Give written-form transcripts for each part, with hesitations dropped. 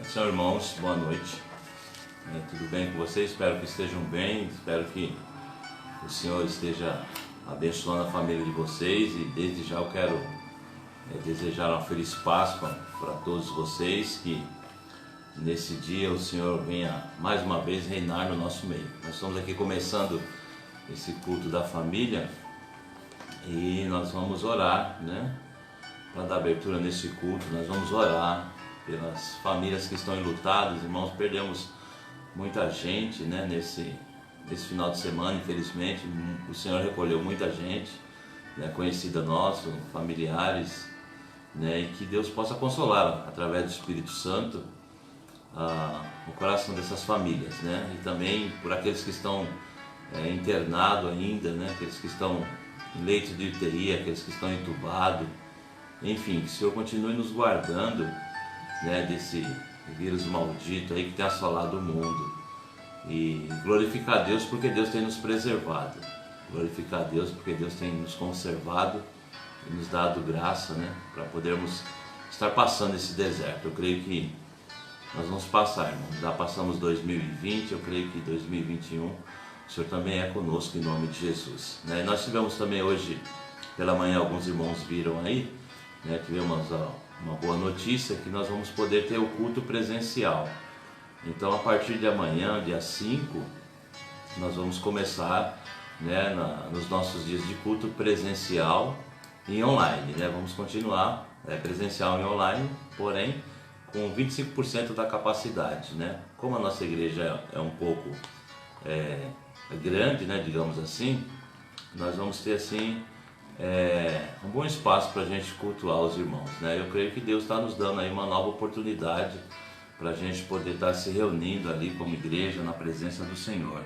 Senhor, irmãos, boa noite. Tudo bem com vocês? Espero que estejam bem. Espero que o Senhor esteja abençoando a família de vocês. E desde já eu quero desejar uma feliz Páscoa para todos vocês. Que nesse dia o Senhor venha mais uma vez reinar no nosso meio. Nós estamos aqui começando esse culto da família e nós vamos orar, para dar abertura nesse culto. Nós vamos orar pelas famílias que estão enlutadas. Irmãos, perdemos muita gente, nesse final de semana, infelizmente. O Senhor recolheu muita gente, conhecida nossa, familiares, e que Deus possa consolar através do Espírito Santo o coração dessas famílias, e também por aqueles que estão internados ainda, aqueles que estão em leitos de UTI, aqueles que estão entubados. Enfim, que o Senhor continue nos guardando desse vírus maldito aí que tem assolado o mundo. E glorificar a Deus porque Deus tem nos preservado. Glorificar a Deus porque Deus tem nos conservado e nos dado graça, para podermos estar passando esse deserto. Eu creio que nós vamos passar, irmãos. Já passamos 2020, eu creio que 2021 o Senhor também é conosco em nome de Jesus. Nós tivemos também hoje pela manhã, alguns irmãos viram aí, tivemos uma boa notícia que nós vamos poder ter o culto presencial. Então a partir de amanhã, dia 5, nós vamos começar nos nossos dias de culto presencial e online. Vamos continuar presencial e online, porém com 25% da capacidade. Como a nossa igreja é um pouco grande, digamos assim, nós vamos ter assim um bom espaço para a gente cultuar os irmãos. Eu creio que Deus está nos dando aí uma nova oportunidade para a gente poder estar se reunindo ali como igreja na presença do Senhor.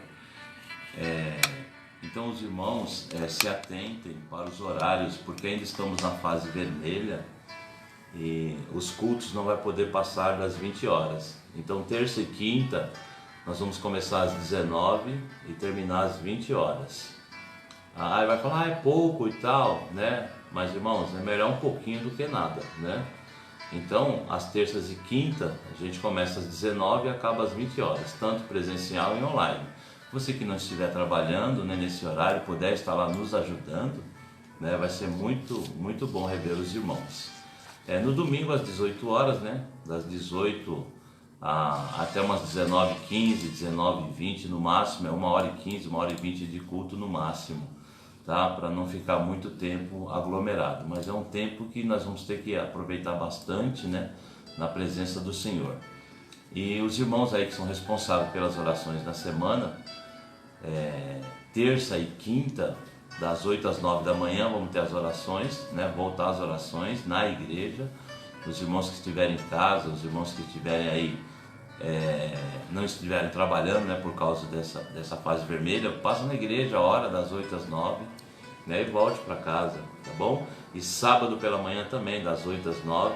Então os irmãos se atentem para os horários, porque ainda estamos na fase vermelha e os cultos não vai poder passar das 20 horas. Então terça e quinta nós vamos começar às 19 e terminar às 20 horas. Aí vai falar, é pouco e tal, mas irmãos, é melhor um pouquinho do que nada, Então, às terças e quinta, a gente começa às 19 e acaba às 20 horas, tanto presencial e online. Você que não estiver trabalhando nesse horário, puder estar lá nos ajudando, vai ser muito, muito bom rever os irmãos. No domingo às 18 horas, das 18 até umas 19h15, 19h20 no máximo, é 1h15, 1h20 de culto no máximo. Para não ficar muito tempo aglomerado, mas é um tempo que nós vamos ter que aproveitar bastante, na presença do Senhor. E os irmãos aí que são responsáveis pelas orações na semana, terça e quinta, das 8 às 9 da manhã, vamos ter as orações, voltar às orações na igreja. Os irmãos que estiverem em casa, os irmãos que estiverem aí, não estiverem trabalhando, por causa dessa fase vermelha, passa na igreja a hora das 8 às 9, e volte para casa, tá bom? E sábado pela manhã também, das 8 às 9,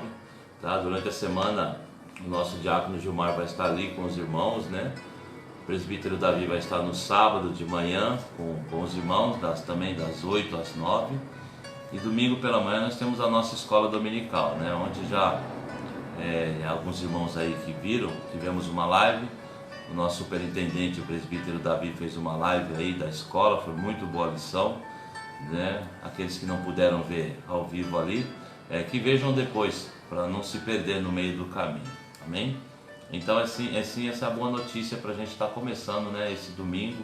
tá? Durante a semana o nosso diácono Gilmar vai estar ali com os irmãos, O presbítero Davi vai estar no sábado de manhã com os irmãos, também das 8 às 9. E domingo pela manhã nós temos a nossa escola dominical, onde já alguns irmãos aí que viram, tivemos uma live. O nosso superintendente, o presbítero Davi, fez uma live aí da escola, foi muito boa lição, Aqueles que não puderam ver ao vivo ali, que vejam depois, para não se perder no meio do caminho, amém? Então assim, essa é a boa notícia para a gente estar começando, esse domingo,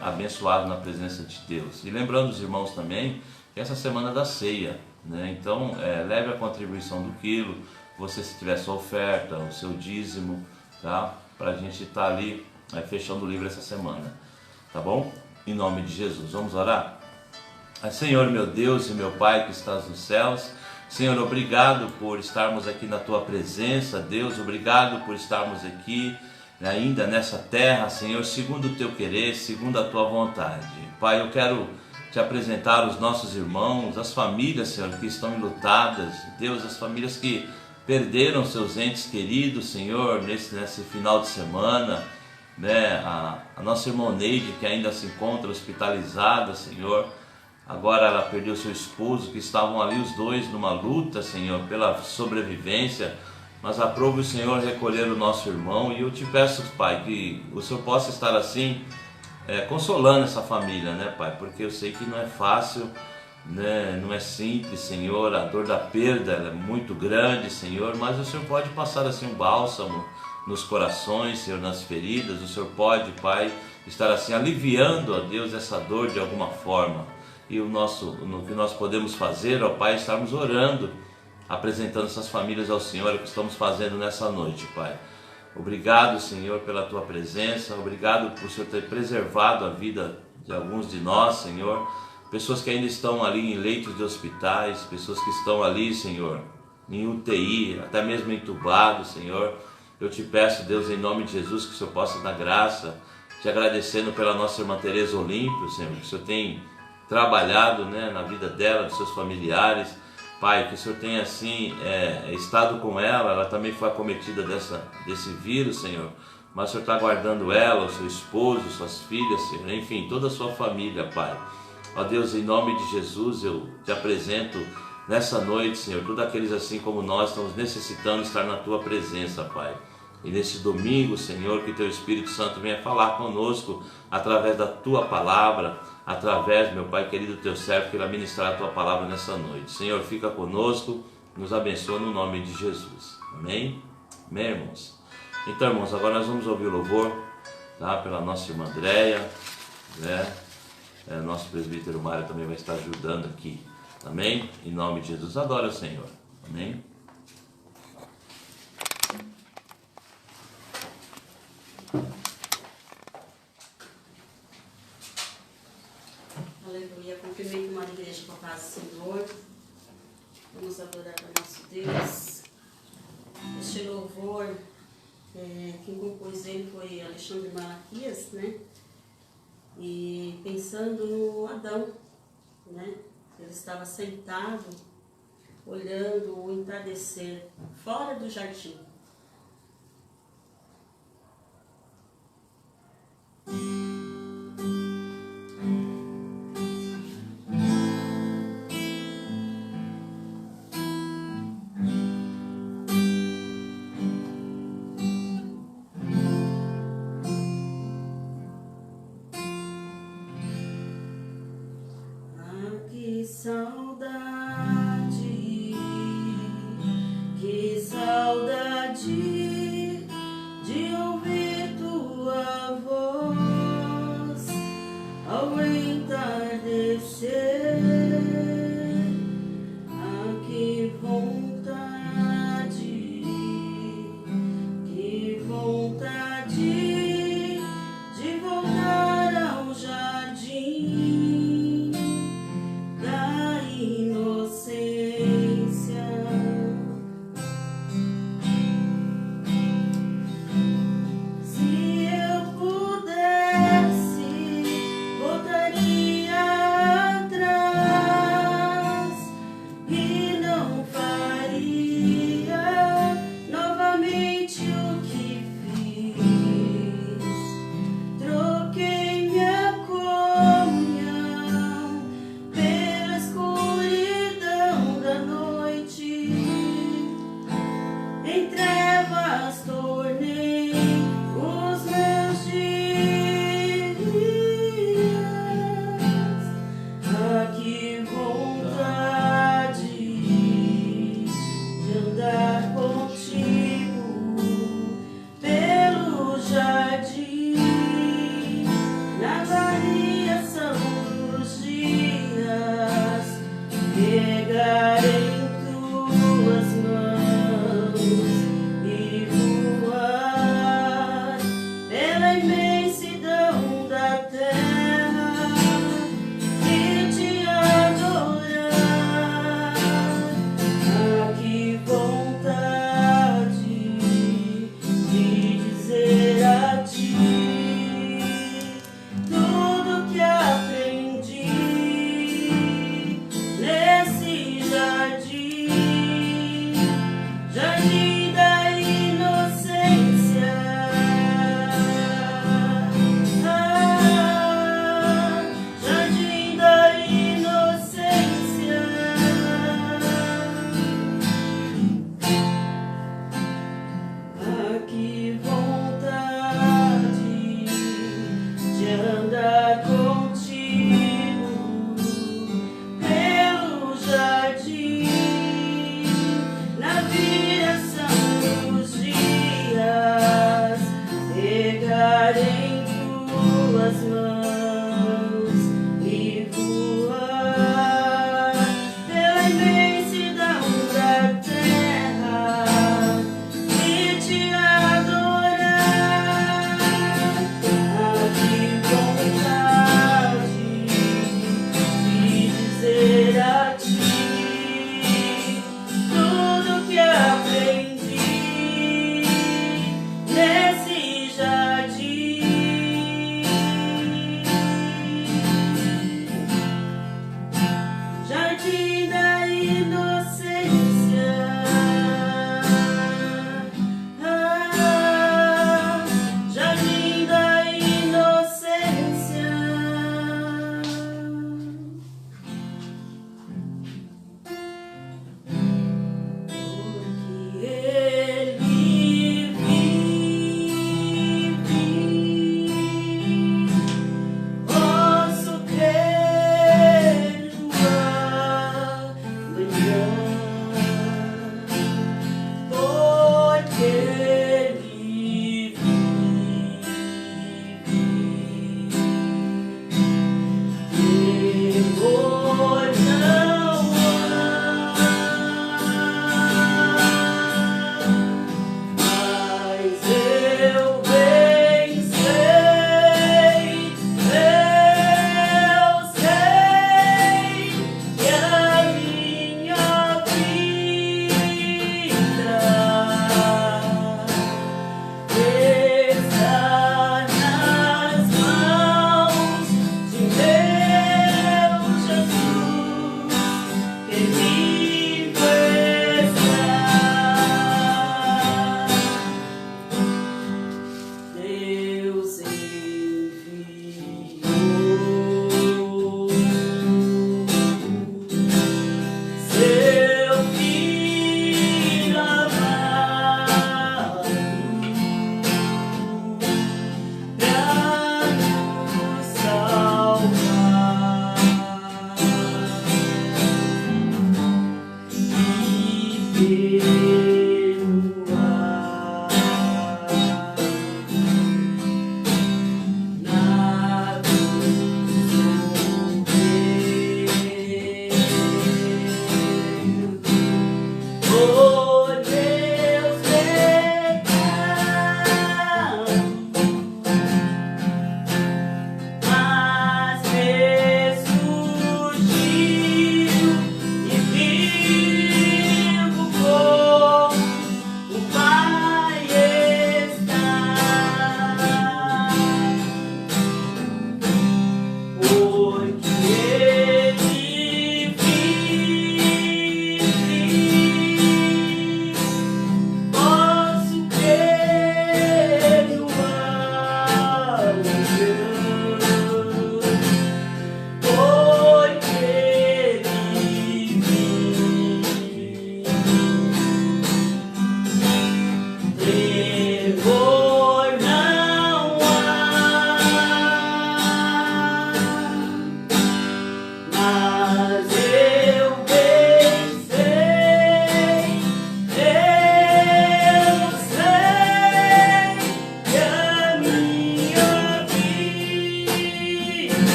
abençoado na presença de Deus. E lembrando os irmãos também que essa semana da ceia, então leve a contribuição do quilo, você se tiver sua oferta, o seu dízimo, tá? Para a gente estar ali fechando o livro essa semana, tá bom? Em nome de Jesus, vamos orar? Senhor, meu Deus e meu Pai que estás nos céus, Senhor, obrigado por estarmos aqui na Tua presença, Deus, obrigado por estarmos aqui ainda nessa terra, Senhor, segundo o Teu querer, segundo a Tua vontade. Pai, eu quero Te apresentar os nossos irmãos, as famílias, Senhor, que estão enlutadas, Deus, as famílias que perderam seus entes queridos, Senhor, nesse final de semana, a nossa irmã Neide, que ainda se encontra hospitalizada, Senhor, agora ela perdeu seu esposo, que estavam ali os dois numa luta, Senhor, pela sobrevivência, mas aprove o Senhor recolher o nosso irmão. E eu te peço, Pai, que o Senhor possa estar assim, consolando essa família, né, Pai? Porque eu sei que não é fácil, né? Não é simples, Senhor. A dor da perda ela é muito grande, Senhor, mas o Senhor pode passar assim um bálsamo nos corações, Senhor, nas feridas. O Senhor pode, Pai, estar assim aliviando, ó Deus, essa dor de alguma forma. E no que nós podemos fazer, ó Pai, estarmos orando, apresentando essas famílias ao Senhor, é o que estamos fazendo nessa noite, Pai. Obrigado, Senhor, pela Tua presença. Obrigado por o Senhor ter preservado a vida de alguns de nós, Senhor. Pessoas que ainda estão ali em leitos de hospitais, pessoas que estão ali, Senhor, em UTI, até mesmo entubados, Senhor. Eu te peço, Deus, em nome de Jesus, que o Senhor possa dar graça, te agradecendo pela nossa irmã Tereza Olímpio, Senhor, que o Senhor tem trabalhado, né, na vida dela, dos seus familiares. Pai, que o Senhor tenha assim estado com ela também foi acometida desse vírus, Senhor, mas o Senhor está guardando ela, o seu esposo, suas filhas, Senhor, enfim, toda a sua família, Pai. Ó Deus, em nome de Jesus, eu te apresento nessa noite, Senhor, todos aqueles assim como nós estamos necessitando estar na Tua presença, Pai. E nesse domingo, Senhor, que Teu Espírito Santo venha falar conosco através da Tua palavra, através, meu Pai querido, Teu servo, que irá ministrar a Tua palavra nessa noite. Senhor, fica conosco, nos abençoa no nome de Jesus. Amém? Amém, irmãos? Então, irmãos, agora nós vamos ouvir o louvor, tá? Pela nossa irmã Andréia, né? Nosso presbítero Mário também vai estar ajudando aqui. Amém? Em nome de Jesus, adora o Senhor. Amém? Aleluia, cumprimento uma igreja com a paz do Senhor. Vamos adorar ao nosso Deus. Este louvor, quem compôs ele foi Alexandre Malaquias, né? E pensando no Adão, né? Ele estava sentado, olhando o entardecer fora do jardim. Que saudade de ouvir tua voz ao entardecer. Ah, que vontade de voltar ao jardim da inocência.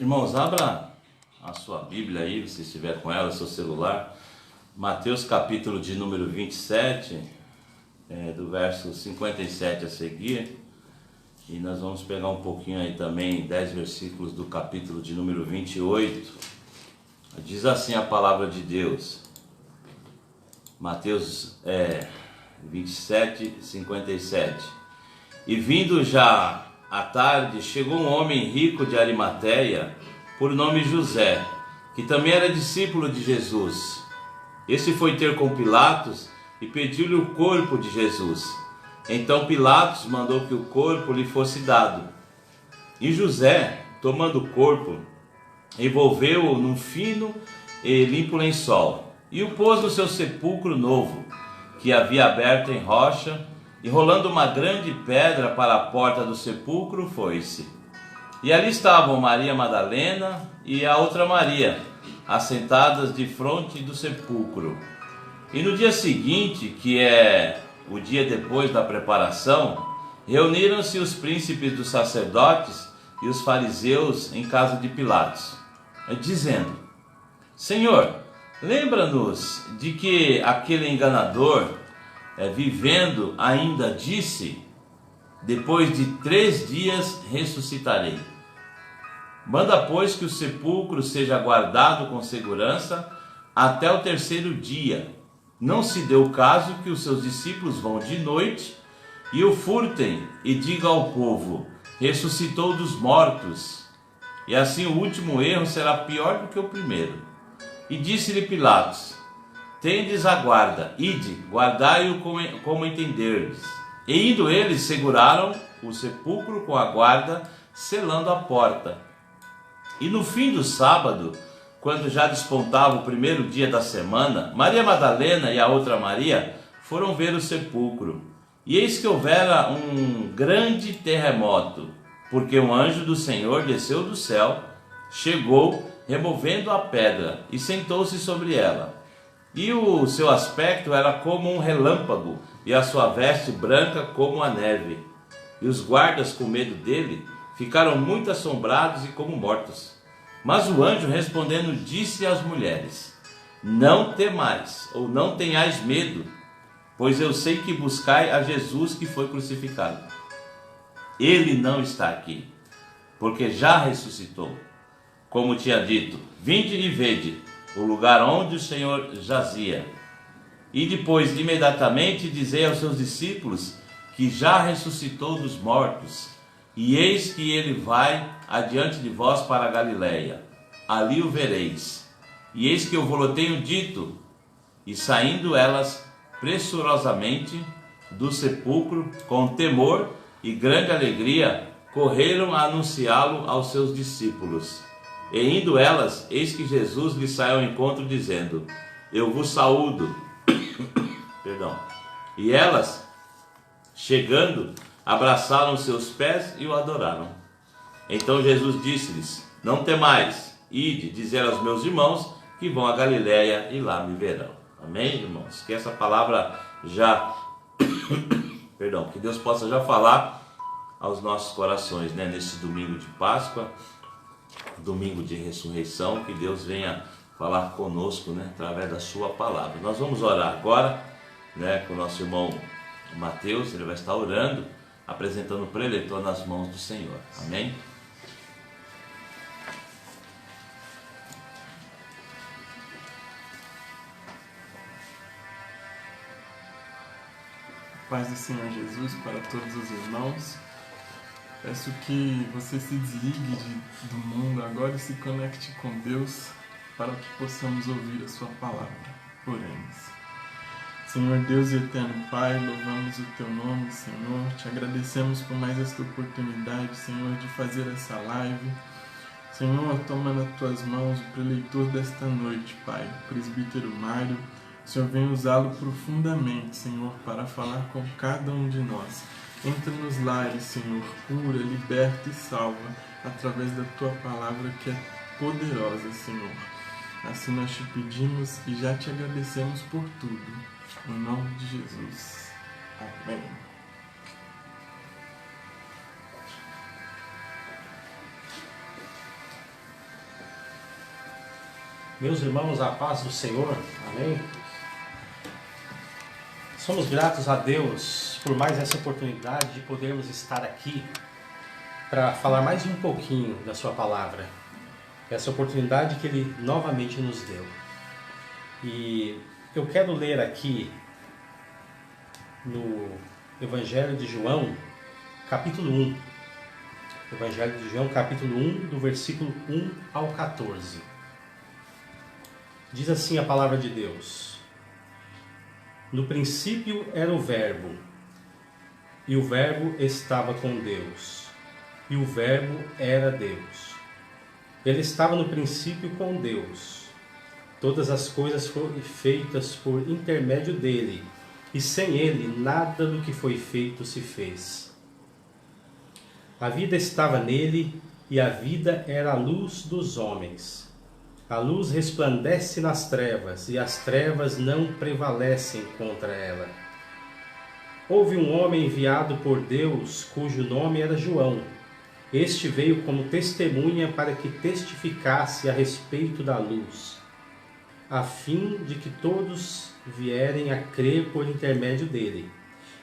Irmãos, abra a sua Bíblia aí, se estiver com ela, seu celular. Mateus capítulo de número 27, do verso 57 a seguir. E nós vamos pegar um pouquinho aí também, 10 versículos do capítulo de número 28. Diz assim a palavra de Deus. Mateus 27, 57. E vindo já à tarde, chegou um homem rico de Arimateia, por nome José, que também era discípulo de Jesus. Esse foi ter com Pilatos e pediu-lhe o corpo de Jesus. Então Pilatos mandou que o corpo lhe fosse dado. E José, tomando o corpo, envolveu-o num fino e limpo lençol, e o pôs no seu sepulcro novo, que havia aberto em rocha, e rolando uma grande pedra para a porta do sepulcro, foi-se. E ali estavam Maria Madalena e a outra Maria, assentadas defronte do sepulcro. E no dia seguinte, que é o dia depois da preparação, reuniram-se os príncipes dos sacerdotes e os fariseus em casa de Pilatos, dizendo: Senhor, lembra-nos de que aquele enganador, vivendo, ainda disse: depois de 3 dias ressuscitarei. Manda, pois, que o sepulcro seja guardado com segurança até o 3º dia. Não se dê o caso que os seus discípulos vão de noite e o furtem e digam ao povo: ressuscitou dos mortos. E assim o último erro será pior do que o primeiro. E disse-lhe Pilatos: tendes a guarda, ide, guardai-o como entenderdes. E indo eles, seguraram o sepulcro com a guarda, selando a porta. E no fim do sábado, quando já despontava o 1º dia da semana, Maria Madalena e a outra Maria foram ver o sepulcro. E eis que houvera um grande terremoto, porque um anjo do Senhor desceu do céu, chegou, removendo a pedra, e sentou-se sobre ela. E o seu aspecto era como um relâmpago, e a sua veste branca como a neve. E os guardas, com medo dele, ficaram muito assombrados e como mortos. Mas o anjo, respondendo, disse às mulheres: não temais, ou não tenhais medo, pois eu sei que buscai a Jesus que foi crucificado. Ele não está aqui, porque já ressuscitou. Como tinha dito, vinde e vede o lugar onde o Senhor jazia. E depois, imediatamente, dizei aos seus discípulos que já ressuscitou dos mortos. E eis que ele vai adiante de vós para a Galileia. Ali o vereis. E eis que eu vou-lhe tenho dito. E saindo elas pressurosamente do sepulcro, com temor e grande alegria, correram a anunciá-lo aos seus discípulos. E indo elas, eis que Jesus lhes saiu ao encontro, dizendo: eu vos saúdo. Perdão. E elas, chegando, abraçaram os seus pés e o adoraram. Então Jesus disse-lhes: não temais, ide dizer aos meus irmãos que vão a Galileia e lá me verão. Amém, irmãos? Que essa palavra já perdão, que Deus possa já falar aos nossos corações, né? Nesse domingo de Páscoa, domingo de ressurreição, que Deus venha falar conosco, né? Através da sua palavra. Nós vamos orar agora, né? Com o nosso irmão Mateus. Ele vai estar orando, apresentando o preletor nas mãos do Senhor. Amém? Paz do Senhor Jesus para todos os irmãos. Peço que você se desligue do mundo agora e se conecte com Deus para que possamos ouvir a sua palavra. Oremos. Senhor Deus e eterno Pai, louvamos o Teu nome, Senhor. Te agradecemos por mais esta oportunidade, Senhor, de fazer essa live. Senhor, toma nas Tuas mãos o preleitor desta noite, Pai, o presbítero Mário. Senhor, vem usá-lo profundamente, Senhor, para falar com cada um de nós. Entra nos lares, Senhor, cura, liberta e salva, através da Tua palavra que é poderosa, Senhor. Assim nós te pedimos e já te agradecemos por tudo. Em nome de Jesus. Amém. Meus irmãos, a paz do Senhor, amém? Somos gratos a Deus por mais essa oportunidade de podermos estar aqui para falar mais um pouquinho da sua palavra. Essa oportunidade que Ele novamente nos deu. E eu quero ler aqui no Evangelho de João, capítulo 1. Evangelho de João, capítulo 1, do versículo 1 ao 14. Diz assim a palavra de Deus: No princípio era o Verbo, e o Verbo estava com Deus, e o Verbo era Deus. Ele estava no princípio com Deus. Todas as coisas foram feitas por intermédio dele, e sem ele nada do que foi feito se fez. A vida estava nele, e a vida era a luz dos homens. A luz resplandece nas trevas, e as trevas não prevalecem contra ela. Houve um homem enviado por Deus, cujo nome era João. Este veio como testemunha para que testificasse a respeito da luz, a fim de que todos vierem a crer por intermédio dele.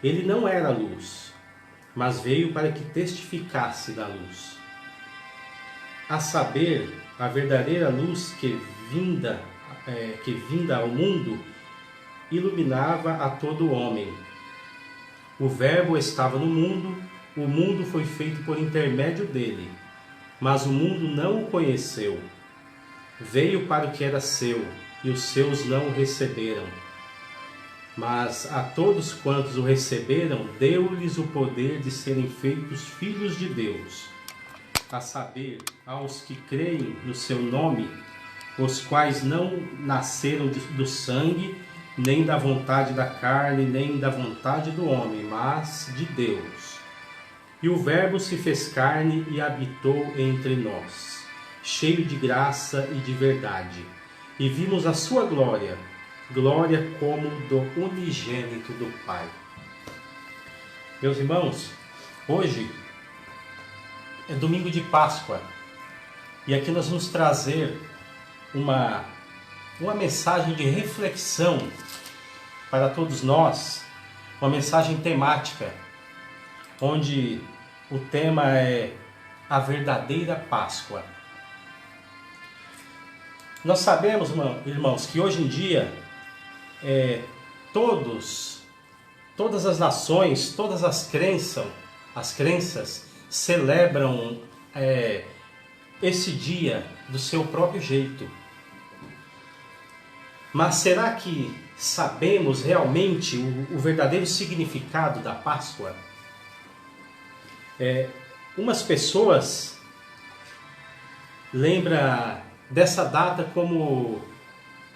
Ele não era a luz, mas veio para que testificasse da luz. A saber, a verdadeira luz que vinda ao mundo iluminava a todo homem. O Verbo estava no mundo, o mundo foi feito por intermédio dele, mas o mundo não o conheceu. Veio para o que era seu, e os seus não o receberam. Mas a todos quantos o receberam, deu-lhes o poder de serem feitos filhos de Deus, a saber, aos que creem no seu nome, os quais não nasceram do sangue, nem da vontade da carne, nem da vontade do homem, mas de Deus. E o Verbo se fez carne e habitou entre nós, cheio de graça e de verdade. E vimos a sua glória, glória como do unigênito do Pai. Meus irmãos, hoje é domingo de Páscoa, e aqui nós vamos trazer uma mensagem de reflexão para todos nós, uma mensagem temática, onde o tema é a verdadeira Páscoa. Nós sabemos, irmãos, que hoje em dia todas as nações, todas as crenças celebram esse dia do seu próprio jeito. Mas será que sabemos realmente o verdadeiro significado da Páscoa? Umas pessoas lembram dessa data como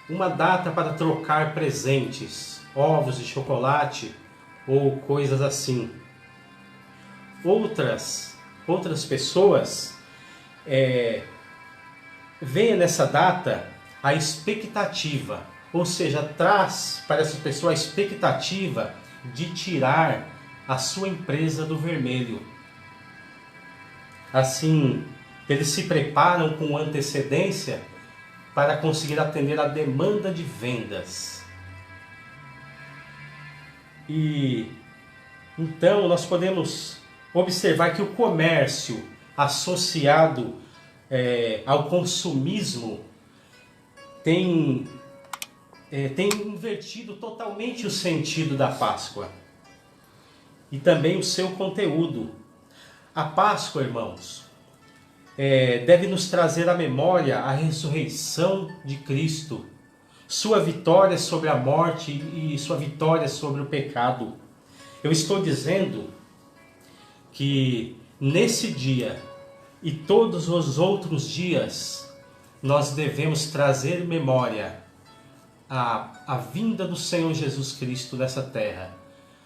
uma data para trocar presentes, ovos de chocolate ou coisas assim. Outras pessoas veem nessa data a expectativa, ou seja, traz para essa pessoa a expectativa de tirar a sua empresa do vermelho. Assim, eles se preparam com antecedência para conseguir atender a demanda de vendas. E então nós podemos observar que o comércio associado ao consumismo tem invertido totalmente o sentido da Páscoa e também o seu conteúdo. A Páscoa, irmãos, deve nos trazer à memória a ressurreição de Cristo, sua vitória sobre a morte e sua vitória sobre o pecado. Eu estou dizendo que nesse dia e todos os outros dias nós devemos trazer memória a vinda do Senhor Jesus Cristo nessa terra,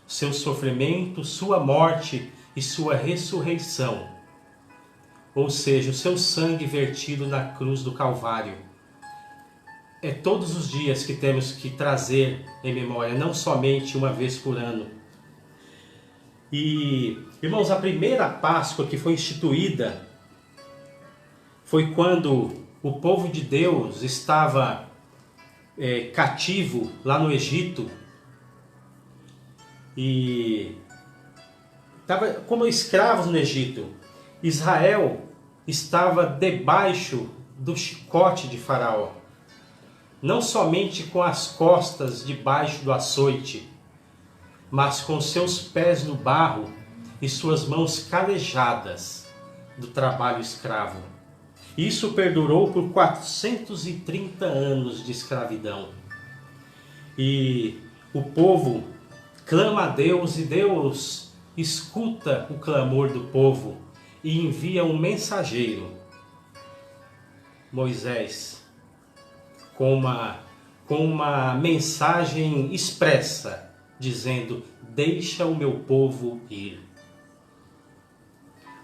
seu sofrimento, sua morte e sua ressurreição, ou seja, o seu sangue vertido na cruz do Calvário. É todos os dias que temos que trazer em memória, não somente uma vez por ano. E, irmãos, a primeira Páscoa que foi instituída foi quando o povo de Deus estava cativo lá no Egito e estava como escravos no Egito. Israel estava debaixo do chicote de Faraó, não somente com as costas debaixo do açoite, mas com seus pés no barro e suas mãos calejadas do trabalho escravo. Isso perdurou por 430 anos de escravidão. E o povo clama a Deus e Deus escuta o clamor do povo e envia um mensageiro, Moisés, com uma mensagem expressa, dizendo: deixa o meu povo ir.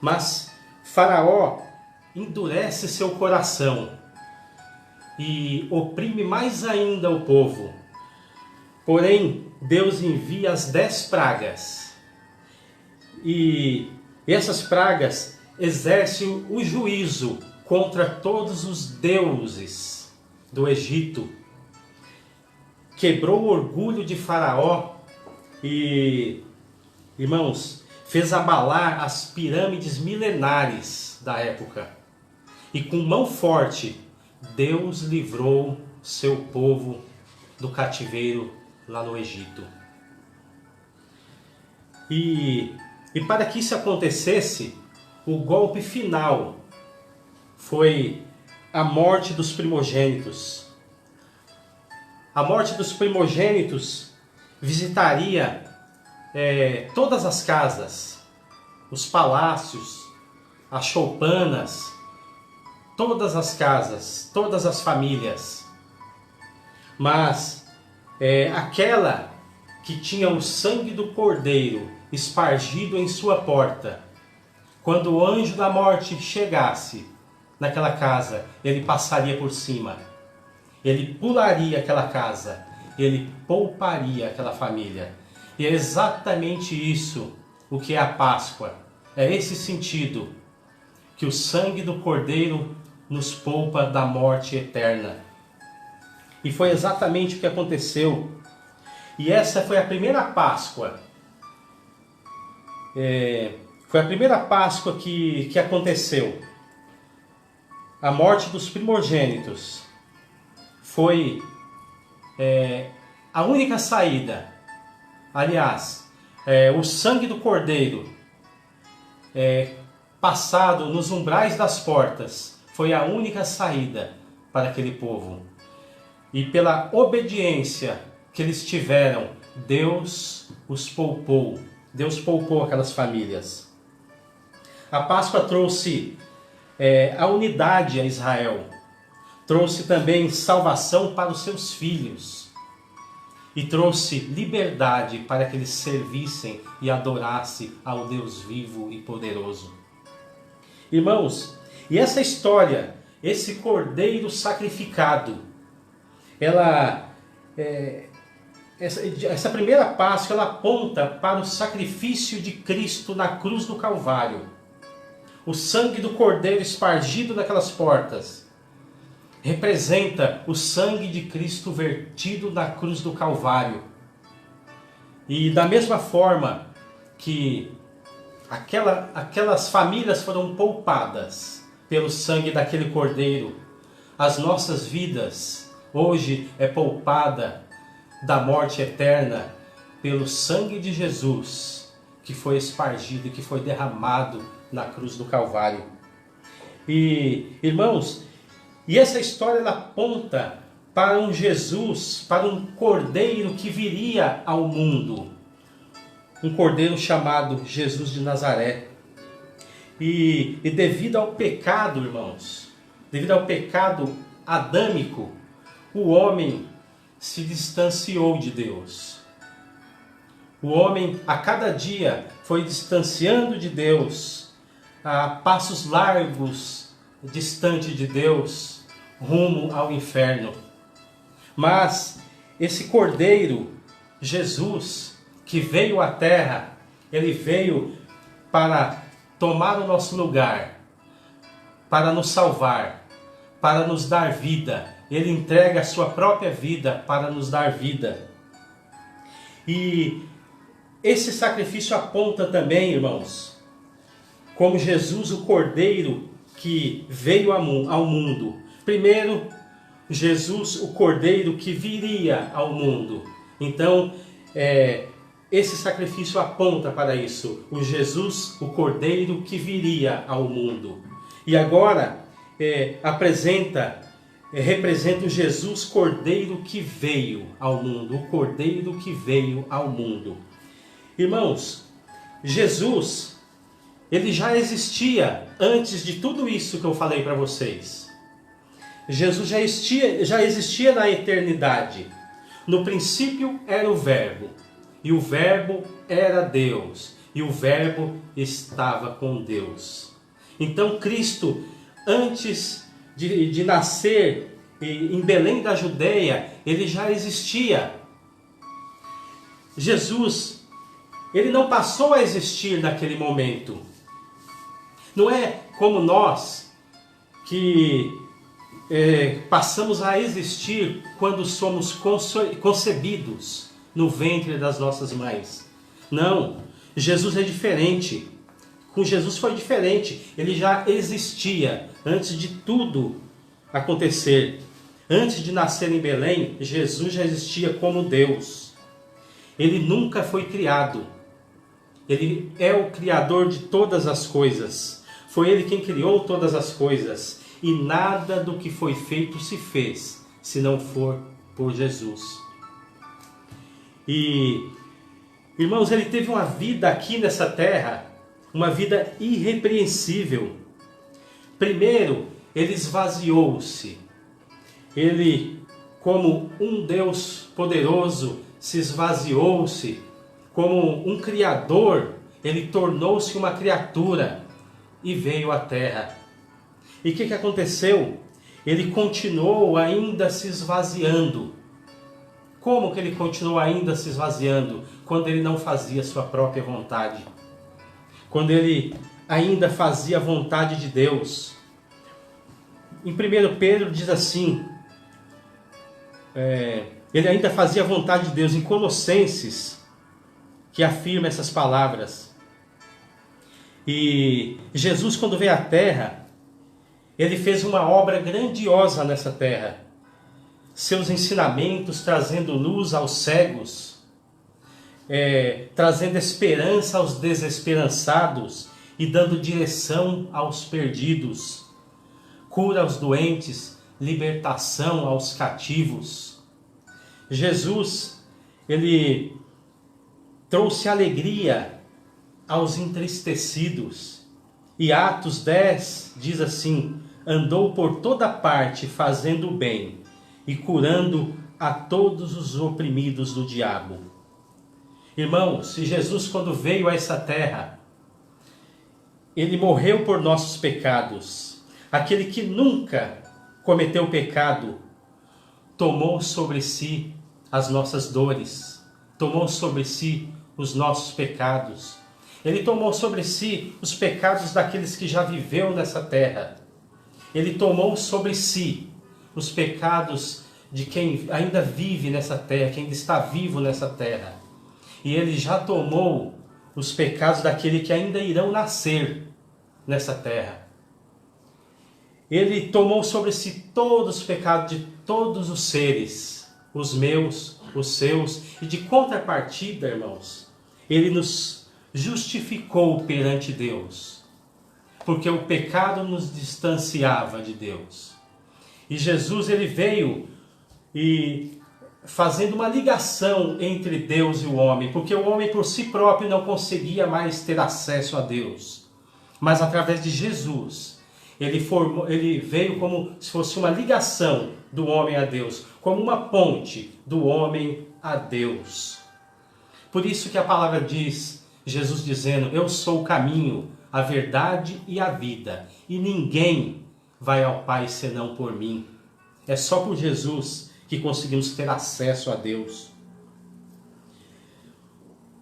Mas Faraó endurece seu coração e oprime mais ainda o povo. Porém, Deus envia as 10 pragas. E essas pragas exercem o juízo contra todos os deuses do Egito. Quebrou o orgulho de Faraó e, irmãos, fez abalar as pirâmides milenares da época. E com mão forte, Deus livrou seu povo do cativeiro lá no Egito. E para que isso acontecesse, o golpe final foi a morte dos primogênitos. A morte dos primogênitos visitaria todas as casas, os palácios, as choupanas, todas as casas, todas as famílias. Mas aquela que tinha o sangue do cordeiro espargido em sua porta, quando o anjo da morte chegasse naquela casa, ele passaria por cima, ele pularia aquela casa, ele pouparia aquela família. E é exatamente isso o que é a Páscoa. É esse sentido, que o sangue do Cordeiro nos poupa da morte eterna. E foi exatamente o que aconteceu. E essa foi a primeira Páscoa. Foi a primeira Páscoa que aconteceu. A morte dos primogênitos foi a única saída. Aliás, o sangue do Cordeiro passado nos umbrais das portas foi a única saída para aquele povo. E pela obediência que eles tiveram, Deus os poupou. Deus poupou aquelas famílias. A Páscoa trouxe a unidade a Israel. Trouxe também salvação para os seus filhos. E trouxe liberdade para que eles servissem e adorassem ao Deus vivo e poderoso. Irmãos, e essa história, esse cordeiro sacrificado, essa primeira Páscoa, ela aponta para o sacrifício de Cristo na cruz do Calvário. O sangue do cordeiro espargido naquelas portas representa o sangue de Cristo vertido na cruz do Calvário. E da mesma forma que aquelas famílias foram poupadas pelo sangue daquele cordeiro, as nossas vidas hoje é poupada da morte eterna pelo sangue de Jesus, que foi espargido e que foi derramado na cruz do Calvário. E, irmãos, e essa história ela aponta para um Jesus, para um cordeiro que viria ao mundo. Um cordeiro chamado Jesus de Nazaré. E devido ao pecado, irmãos, devido ao pecado adâmico, o homem se distanciou de Deus. O homem a cada dia foi distanciando de Deus, a passos largos, distante de Deus, rumo ao inferno. Mas esse Cordeiro, Jesus, que veio à terra, ele veio para tomar o nosso lugar, para nos salvar, para nos dar vida. Ele entrega a sua própria vida para nos dar vida. E esse sacrifício aponta também, irmãos, como Jesus, o Cordeiro que veio ao mundo. Primeiro, Jesus, o Cordeiro que viria ao mundo. Então, esse sacrifício aponta para isso. O Jesus, o Cordeiro que viria ao mundo. E agora, representa o Jesus Cordeiro que veio ao mundo. O Cordeiro que veio ao mundo. Irmãos, Jesus, ele já existia antes de tudo isso que eu falei para vocês. Jesus já existia na eternidade. No princípio era o Verbo, e o Verbo era Deus, e o Verbo estava com Deus. Então Cristo, antes de nascer em Belém da Judeia, ele já existia. Jesus, ele não passou a existir naquele momento. Não é como nós que passamos a existir quando somos concebidos no ventre das nossas mães. Não, Jesus é diferente. Com Jesus foi diferente. Ele já existia antes de tudo acontecer. Antes de nascer em Belém, Jesus já existia como Deus. Ele nunca foi criado. Ele é o Criador de todas as coisas. Foi Ele quem criou todas as coisas. E nada do que foi feito se fez, se não for por Jesus. E, irmãos, Ele teve uma vida aqui nessa terra, uma vida irrepreensível. Primeiro, Ele esvaziou-se. Ele, como um Deus poderoso, se esvaziou-se. Como um Criador, Ele tornou-se uma criatura e veio à terra. E o que aconteceu? Ele continuou ainda se esvaziando. Como que ele continuou ainda se esvaziando? Quando ele não fazia sua própria vontade. Quando ele ainda fazia a vontade de Deus. Em 1 Pedro diz assim, ele ainda fazia a vontade de Deus. Em Colossenses, que afirma essas palavras. E Jesus, quando veio à terra, ele fez uma obra grandiosa nessa terra. Seus ensinamentos trazendo luz aos cegos, trazendo esperança aos desesperançados e dando direção aos perdidos, cura aos doentes, libertação aos cativos. Jesus, ele trouxe alegria aos entristecidos. E Atos 10 diz assim: andou por toda parte fazendo o bem e curando a todos os oprimidos do diabo. Irmãos, se Jesus, quando veio a essa terra, ele morreu por nossos pecados. Aquele que nunca cometeu pecado tomou sobre si as nossas dores, tomou sobre si os nossos pecados. Ele tomou sobre si os pecados daqueles que já viveu nessa terra. Ele tomou sobre si os pecados de quem ainda vive nessa terra, quem ainda está vivo nessa terra. E ele já tomou os pecados daquele que ainda irão nascer nessa terra. Ele tomou sobre si todos os pecados de todos os seres, os meus, os seus, e de contrapartida, irmãos, ele nos justificou perante Deus, porque o pecado nos distanciava de Deus. E Jesus, ele veio e fazendo uma ligação entre Deus e o homem, porque o homem por si próprio não conseguia mais ter acesso a Deus. Mas através de Jesus, ele veio como se fosse uma ligação do homem a Deus, como uma ponte do homem a Deus. Por isso que a palavra diz, Jesus dizendo: eu sou o caminho, a verdade e a vida, e ninguém vai ao Pai senão por mim. É só por Jesus que conseguimos ter acesso a Deus.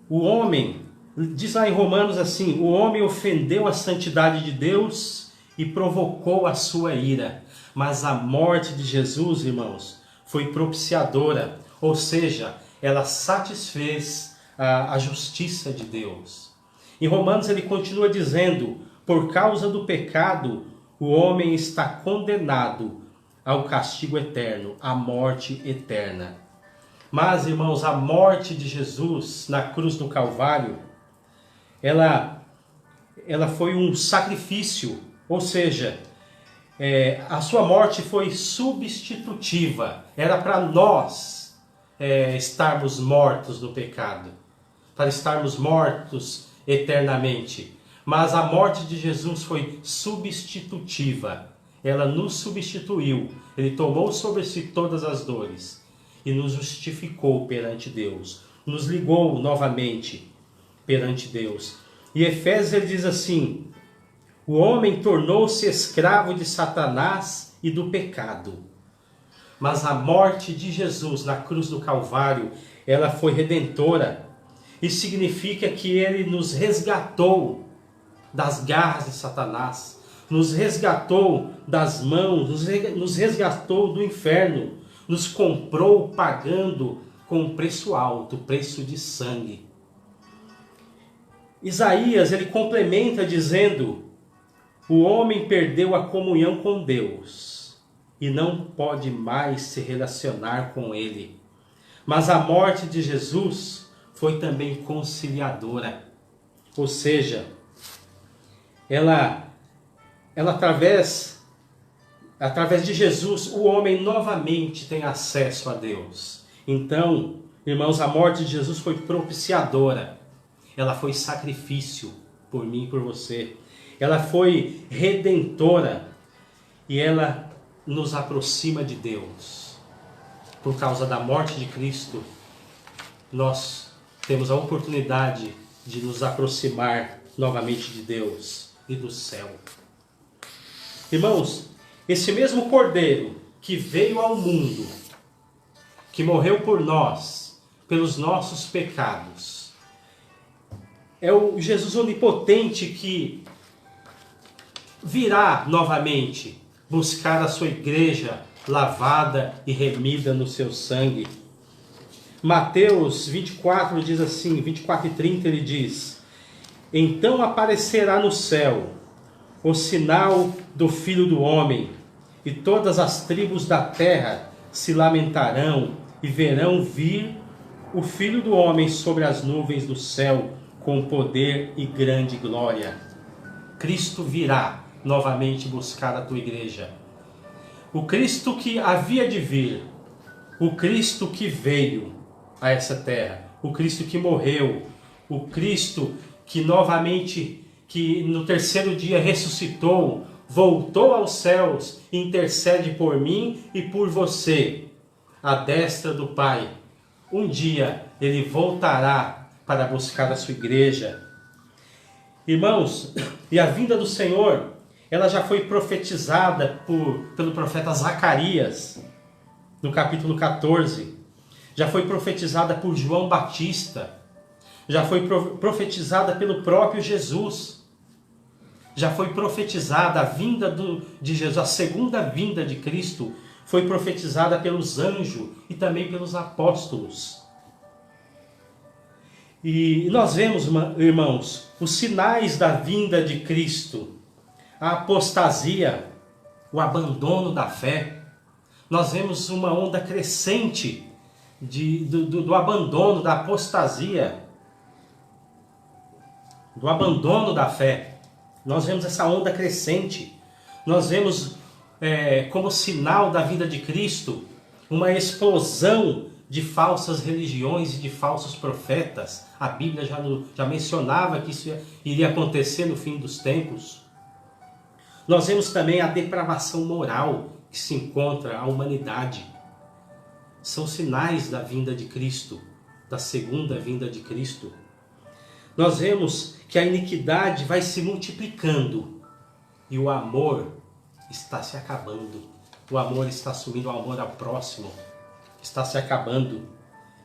O homem, diz lá em Romanos assim: o homem ofendeu a santidade de Deus e provocou a sua ira. Mas a morte de Jesus, irmãos, foi propiciadora, ou seja, ela satisfez a justiça de Deus. Em Romanos ele continua dizendo: por causa do pecado, o homem está condenado ao castigo eterno, à morte eterna. Mas, irmãos, a morte de Jesus na cruz do Calvário, ela foi um sacrifício, ou seja, a sua morte foi substitutiva. Era para nós estarmos mortos no pecado, para estarmos mortos eternamente. Mas a morte de Jesus foi substitutiva. Ela nos substituiu. Ele tomou sobre si todas as dores e nos justificou perante Deus. Nos ligou novamente perante Deus. E Efésios ele diz assim: o homem tornou-se escravo de Satanás e do pecado. Mas a morte de Jesus na cruz do Calvário, ela foi redentora. Isso significa que ele nos resgatou das garras de Satanás, nos resgatou das mãos, nos resgatou do inferno, nos comprou pagando com um preço alto, preço de sangue. Isaías ele complementa dizendo: o homem perdeu a comunhão com Deus e não pode mais se relacionar com Ele. Mas a morte de Jesus foi também conciliadora. Ou seja, ela através de Jesus, o homem novamente tem acesso a Deus. Então, irmãos, a morte de Jesus foi propiciadora. Ela foi sacrifício por mim e por você. Ela foi redentora e ela nos aproxima de Deus. Por causa da morte de Cristo, nós temos a oportunidade de nos aproximar novamente de Deus e do céu. Irmãos, esse mesmo Cordeiro que veio ao mundo, que morreu por nós, pelos nossos pecados, é o Jesus onipotente que virá novamente buscar a sua igreja lavada e remida no seu sangue. Mateus 24 diz assim, 24 e 30 ele diz: então aparecerá no céu o sinal do Filho do Homem, e todas as tribos da terra se lamentarão e verão vir o Filho do Homem sobre as nuvens do céu com poder e grande glória. Cristo virá novamente buscar a tua igreja. O Cristo que havia de vir, o Cristo que veio a essa terra, o Cristo que morreu, o Cristo que novamente, que no terceiro dia ressuscitou, voltou aos céus, intercede por mim e por você, à destra do Pai. Um dia ele voltará para buscar a sua igreja. Irmãos, e a vinda do Senhor, ela já foi profetizada pelo profeta Zacarias, no capítulo 14. Já foi profetizada por João Batista. Já foi profetizada pelo próprio Jesus. Já foi profetizada a vinda de Jesus, a segunda vinda de Cristo, foi profetizada pelos anjos e também pelos apóstolos. E nós vemos, irmãos, os sinais da vinda de Cristo, a apostasia, o abandono da fé. Nós vemos uma onda crescente do abandono, da apostasia, do abandono da fé. Nós vemos essa onda crescente. Nós vemos como sinal da vinda de Cristo uma explosão de falsas religiões e de falsos profetas. A Bíblia já mencionava que isso iria acontecer no fim dos tempos. Nós vemos também a depravação moral que se encontra a humanidade. São sinais da vinda de Cristo, da segunda vinda de Cristo. Nós vemos que a iniquidade vai se multiplicando e o amor está se acabando. O amor está sumindo, o amor ao próximo está se acabando,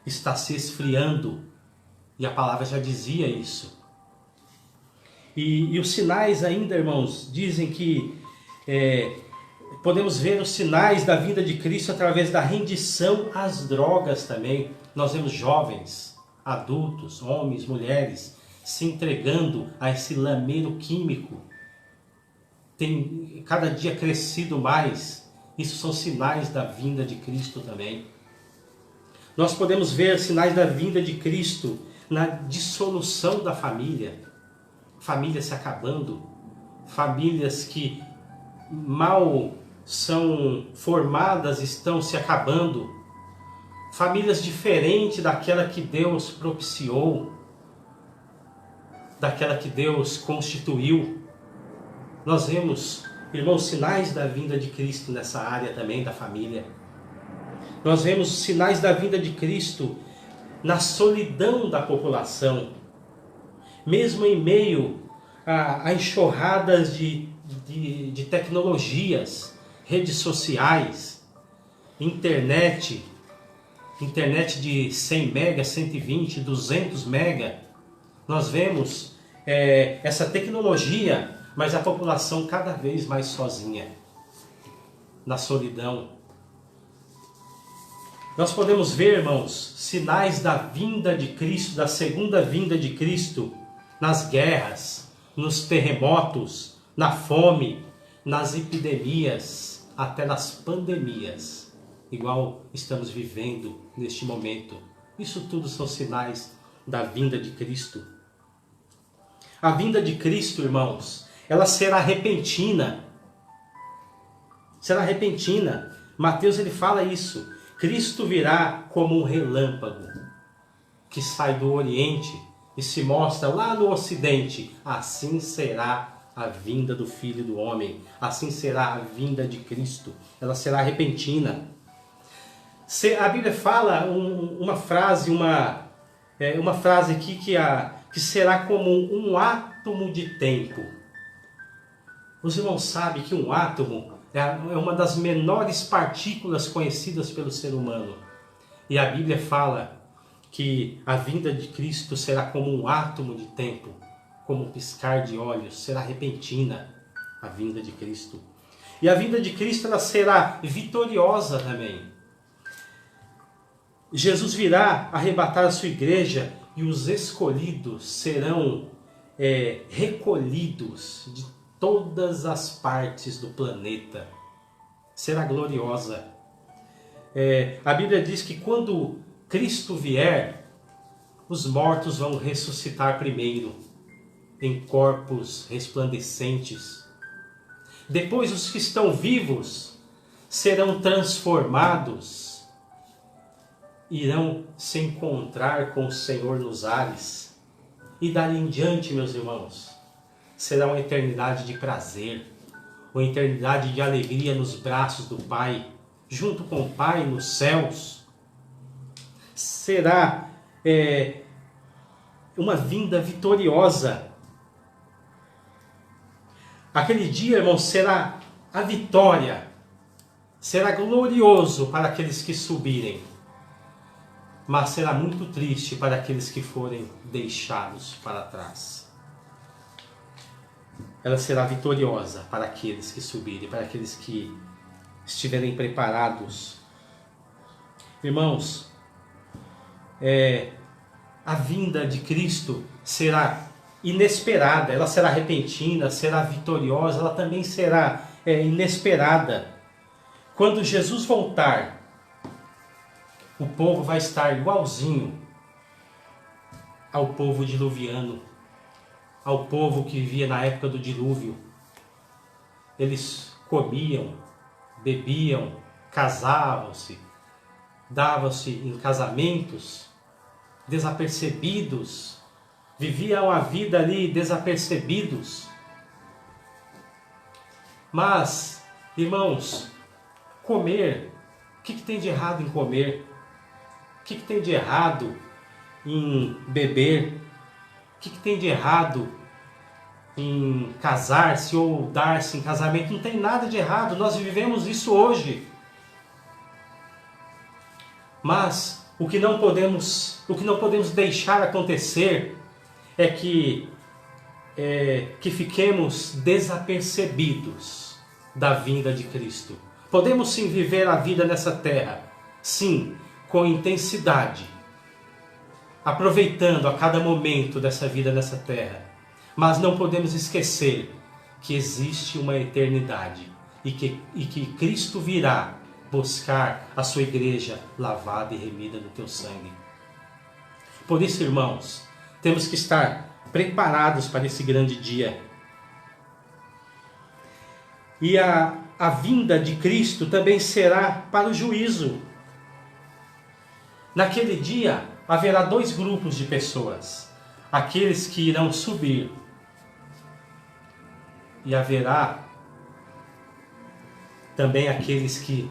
está se esfriando. E a palavra já dizia isso. E os sinais ainda, irmãos, dizem que podemos ver os sinais da vinda de Cristo através da rendição às drogas também. Nós vemos jovens, adultos, homens, mulheres, se entregando a esse lameiro químico. Tem cada dia crescido mais. Isso são sinais da vinda de Cristo também. Nós podemos ver sinais da vinda de Cristo na dissolução da família. Famílias se acabando. Famílias que mal são formadas estão se acabando. Famílias diferentes daquela que Deus propiciou, daquela que Deus constituiu. Nós vemos, irmãos, sinais da vinda de Cristo nessa área também da família. Nós vemos sinais da vinda de Cristo na solidão da população, mesmo em meio a enxurradas de tecnologias, redes sociais, internet de 100 mega, 120, 200 mega. Nós vemos essa tecnologia, mas a população cada vez mais sozinha, na solidão. Nós podemos ver, irmãos, sinais da vinda de Cristo, da segunda vinda de Cristo, nas guerras, nos terremotos, na fome, nas epidemias, até nas pandemias, igual estamos vivendo neste momento. Isso tudo são sinais da vinda de Cristo. A vinda de Cristo, irmãos, ela será repentina. Será repentina. Mateus ele fala isso. Cristo virá como um relâmpago que sai do Oriente e se mostra lá no Ocidente. Assim será a vinda do Filho do Homem. Assim será a vinda de Cristo. Ela será repentina. A Bíblia fala uma frase aqui que será como um átomo de tempo. Os irmãos sabem que um átomo é uma das menores partículas conhecidas pelo ser humano. E a Bíblia fala que a vinda de Cristo será como um átomo de tempo, como um piscar de olhos, será repentina a vinda de Cristo. E a vinda de Cristo ela será vitoriosa também. Jesus virá arrebatar a sua igreja e os escolhidos serão recolhidos de todas as partes do planeta. Será gloriosa. A Bíblia diz que quando Cristo vier, os mortos vão ressuscitar primeiro, em corpos resplandecentes. Depois os que estão vivos serão transformados, irão se encontrar com o Senhor nos ares. E dali em diante, meus irmãos, será uma eternidade de prazer, uma eternidade de alegria nos braços do Pai, junto com o Pai nos céus. Será uma vinda vitoriosa. Aquele dia, irmãos, será a vitória, será glorioso para aqueles que subirem, mas será muito triste para aqueles que forem deixados para trás. Ela será vitoriosa para aqueles que subirem, para aqueles que estiverem preparados. Irmãos, a vinda de Cristo será inesperada, ela será repentina, será vitoriosa, ela também será inesperada. Quando Jesus voltar, o povo vai estar igualzinho ao povo diluviano, ao povo que vivia na época do dilúvio. Eles comiam, bebiam, casavam-se, davam-se em casamentos, desapercebidos, viviam a vida ali desapercebidos. Mas, irmãos, comer, o que tem de errado em comer? O que tem de errado em beber? O que tem de errado em casar-se ou dar-se em casamento? Não tem nada de errado, nós vivemos isso hoje. Mas o que não podemos deixar acontecer é que fiquemos desapercebidos da vinda de Cristo. Podemos sim viver a vida nessa terra, sim, com intensidade, aproveitando a cada momento dessa vida nessa terra. Mas não podemos esquecer que existe uma eternidade e que Cristo virá buscar a sua igreja lavada e remida no teu sangue. Por isso, irmãos, temos que estar preparados para esse grande dia. E a vinda de Cristo também será para o juízo. Naquele dia haverá dois grupos de pessoas: aqueles que irão subir, e haverá também aqueles que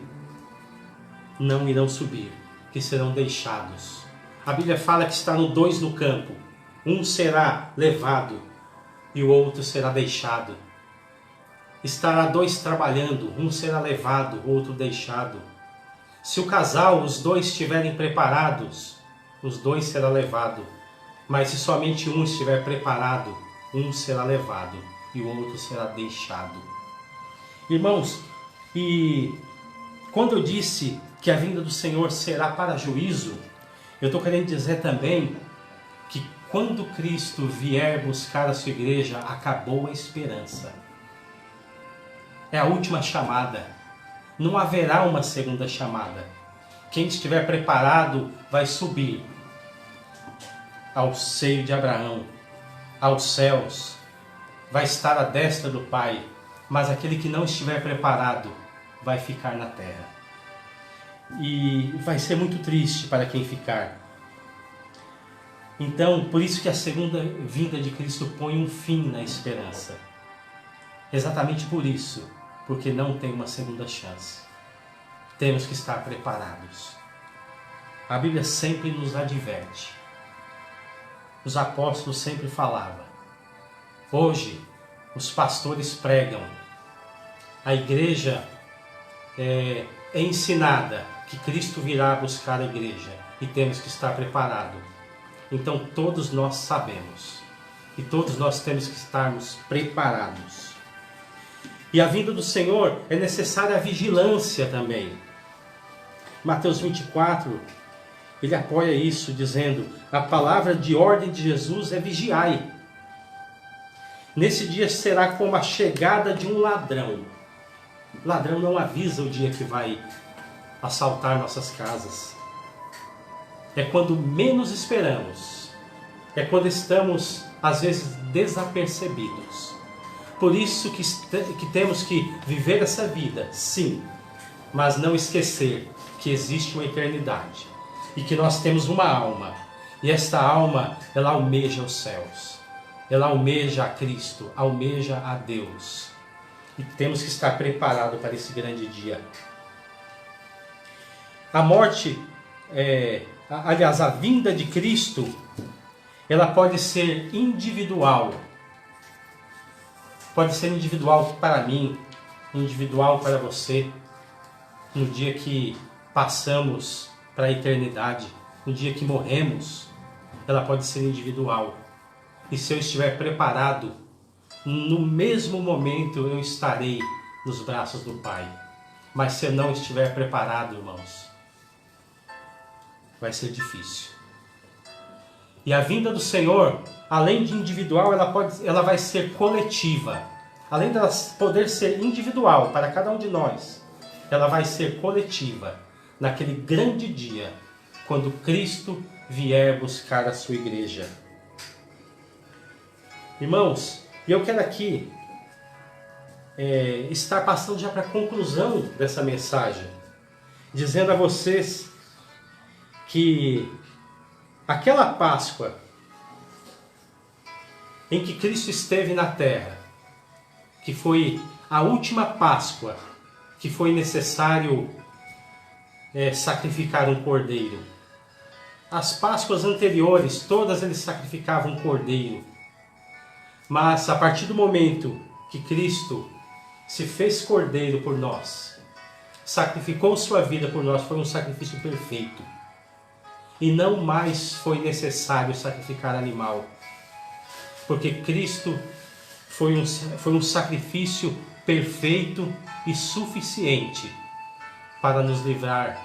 não irão subir, que serão deixados. A Bíblia fala que estarão dois no campo: um será levado e o outro será deixado. Estará dois trabalhando, um será levado, o outro deixado. Se o casal, os dois estiverem preparados, os dois será levado. Mas se somente um estiver preparado, um será levado e o outro será deixado. Irmãos, e quando eu disse que a vinda do Senhor será para juízo, eu estou querendo dizer também que quando Cristo vier buscar a sua igreja, acabou a esperança. É a última chamada. Não haverá uma segunda chamada. Quem estiver preparado vai subir ao seio de Abraão, aos céus, vai estar à destra do Pai. Mas aquele que não estiver preparado vai ficar na terra. E vai ser muito triste para quem ficar. Então, por isso que a segunda vinda de Cristo põe um fim na esperança. Exatamente por isso, porque não tem uma segunda chance. Temos que estar preparados. A Bíblia sempre nos adverte. Os apóstolos sempre falavam. Hoje, os pastores pregam. A igreja é ensinada que Cristo virá buscar a igreja e temos que estar preparados. Então todos nós sabemos e todos nós temos que estarmos preparados. E a vinda do Senhor é necessária a vigilância também. Mateus 24, ele apoia isso dizendo: a palavra de ordem de Jesus é vigiai. Nesse dia será como a chegada de um ladrão. O ladrão não avisa o dia que vai assaltar nossas casas. É quando menos esperamos. É quando estamos, às vezes, desapercebidos. Por isso que temos que viver essa vida, sim, mas não esquecer que existe uma eternidade e que nós temos uma alma. E esta alma, ela almeja os céus. Ela almeja a Cristo, almeja a Deus. E temos que estar preparados para esse grande dia. A morte, aliás, a vinda de Cristo, ela pode ser individual. Pode ser individual para mim, individual para você, no dia que passamos para a eternidade, no dia que morremos, ela pode ser individual. E se eu estiver preparado, no mesmo momento eu estarei nos braços do Pai. Mas se eu não estiver preparado, irmãos, vai ser difícil. E a vinda do Senhor, além de individual, ela vai ser coletiva. Além de ela poder ser individual para cada um de nós, ela vai ser coletiva naquele grande dia, quando Cristo vier buscar a sua igreja. Irmãos, eu quero aqui estar passando já para a conclusão dessa mensagem, dizendo a vocês que aquela Páscoa em que Cristo esteve na terra, que foi a última Páscoa que foi necessário sacrificar um cordeiro. As Páscoas anteriores, todas eles sacrificavam um cordeiro. Mas a partir do momento que Cristo se fez cordeiro por nós, sacrificou sua vida por nós, foi um sacrifício perfeito. E não mais foi necessário sacrificar animal. Porque Cristo foi um sacrifício perfeito e suficiente para nos livrar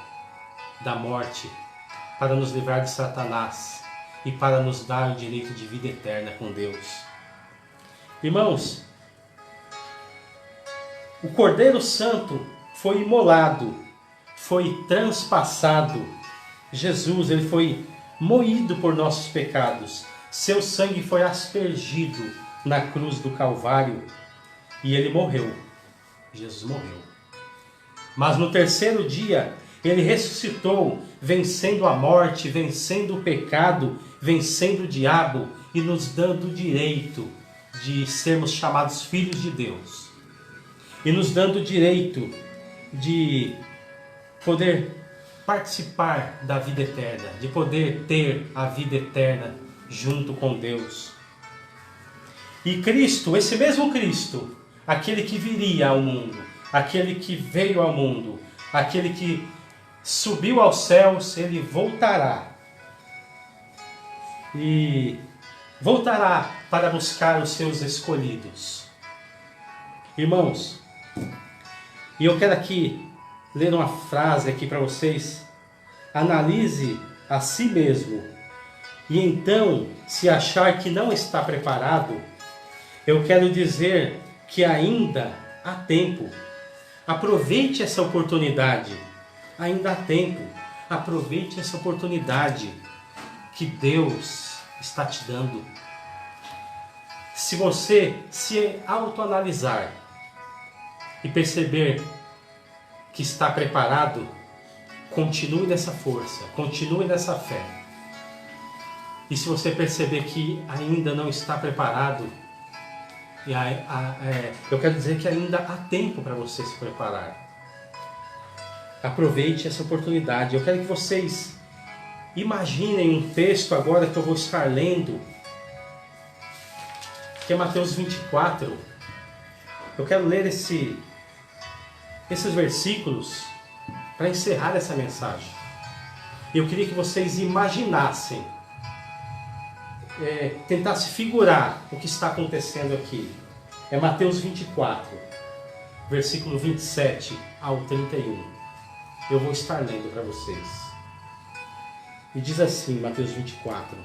da morte, para nos livrar de Satanás e para nos dar o direito de vida eterna com Deus. Irmãos, o Cordeiro Santo foi imolado, foi transpassado. Jesus, ele foi moído por nossos pecados. Seu sangue foi aspergido na cruz do Calvário e ele morreu. Jesus morreu. Mas no terceiro dia, ele ressuscitou, vencendo a morte, vencendo o pecado, vencendo o diabo e nos dando o direito de sermos chamados filhos de Deus. E nos dando o direito de poder participar da vida eterna, de poder ter a vida eterna junto com Deus. E Cristo, esse mesmo Cristo, aquele que viria ao mundo, aquele que veio ao mundo, aquele que subiu aos céus, ele voltará. E voltará para buscar os seus escolhidos. Irmãos, e eu quero aqui ler uma frase aqui para vocês. Analise a si mesmo. E então, se achar que não está preparado, eu quero dizer que ainda há tempo. Aproveite essa oportunidade. Ainda há tempo. Aproveite essa oportunidade que Deus está te dando. Se você se autoanalisar e perceber que está preparado, continue nessa força, continue nessa fé. E se você perceber que ainda não está preparado, eu quero dizer que ainda há tempo para você se preparar. Aproveite essa oportunidade. Eu quero que vocês imaginem um texto agora que eu vou estar lendo, que é Mateus 24. Eu quero ler esses versículos para encerrar essa mensagem. Eu queria que vocês imaginassem, tentassem figurar o que está acontecendo aqui. É Mateus 24, versículo 27 ao 31. Eu vou estar lendo para vocês. E diz assim, Mateus 24,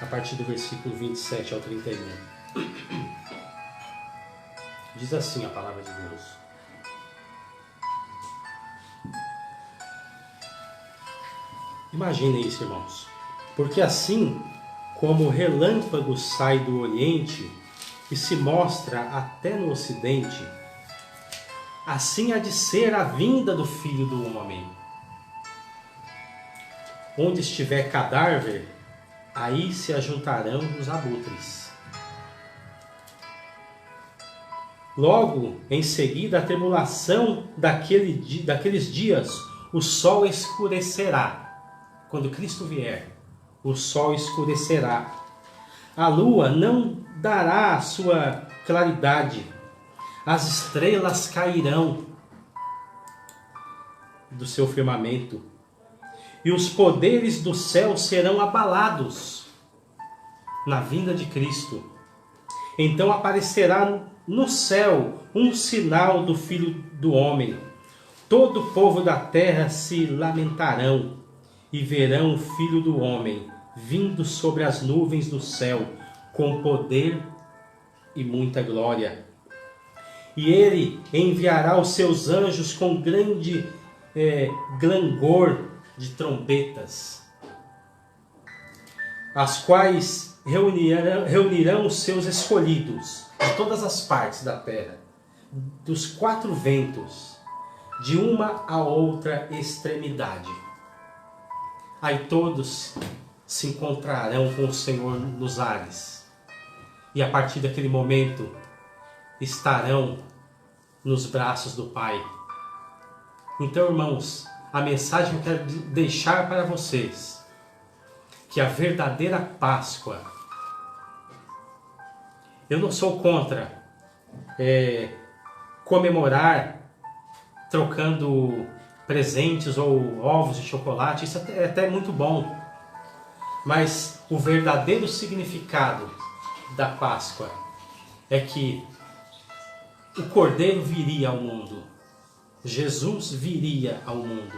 a partir do versículo 27 ao 31. Diz assim a palavra de Deus. Imaginem isso, irmãos. Porque assim como o relâmpago sai do Oriente e se mostra até no Ocidente, assim há de ser a vinda do Filho do Homem. Onde estiver cadáver, aí se ajuntarão os abutres. Logo, em seguida, a tribulação daqueles dias, o sol escurecerá. Quando Cristo vier, o sol escurecerá. A lua não dará a sua claridade. As estrelas cairão do seu firmamento. E os poderes do céu serão abalados na vinda de Cristo. Então aparecerá no céu um sinal do Filho do Homem. Todo o povo da terra se lamentarão e verão o Filho do Homem vindo sobre as nuvens do céu com poder e muita glória. E ele enviará os seus anjos com grande clangor de trombetas, as quais reunirão os seus escolhidos de todas as partes da terra, dos quatro ventos, de uma a outra extremidade. Aí todos se encontrarão com o Senhor nos ares, e a partir daquele momento estarão nos braços do Pai. Então, irmãos, a mensagem que eu quero deixar para vocês, que a verdadeira Páscoa, eu não sou contra comemorar trocando presentes ou ovos de chocolate, isso é até muito bom, mas o verdadeiro significado da Páscoa é que o Cordeiro viria ao mundo. Jesus viria ao mundo.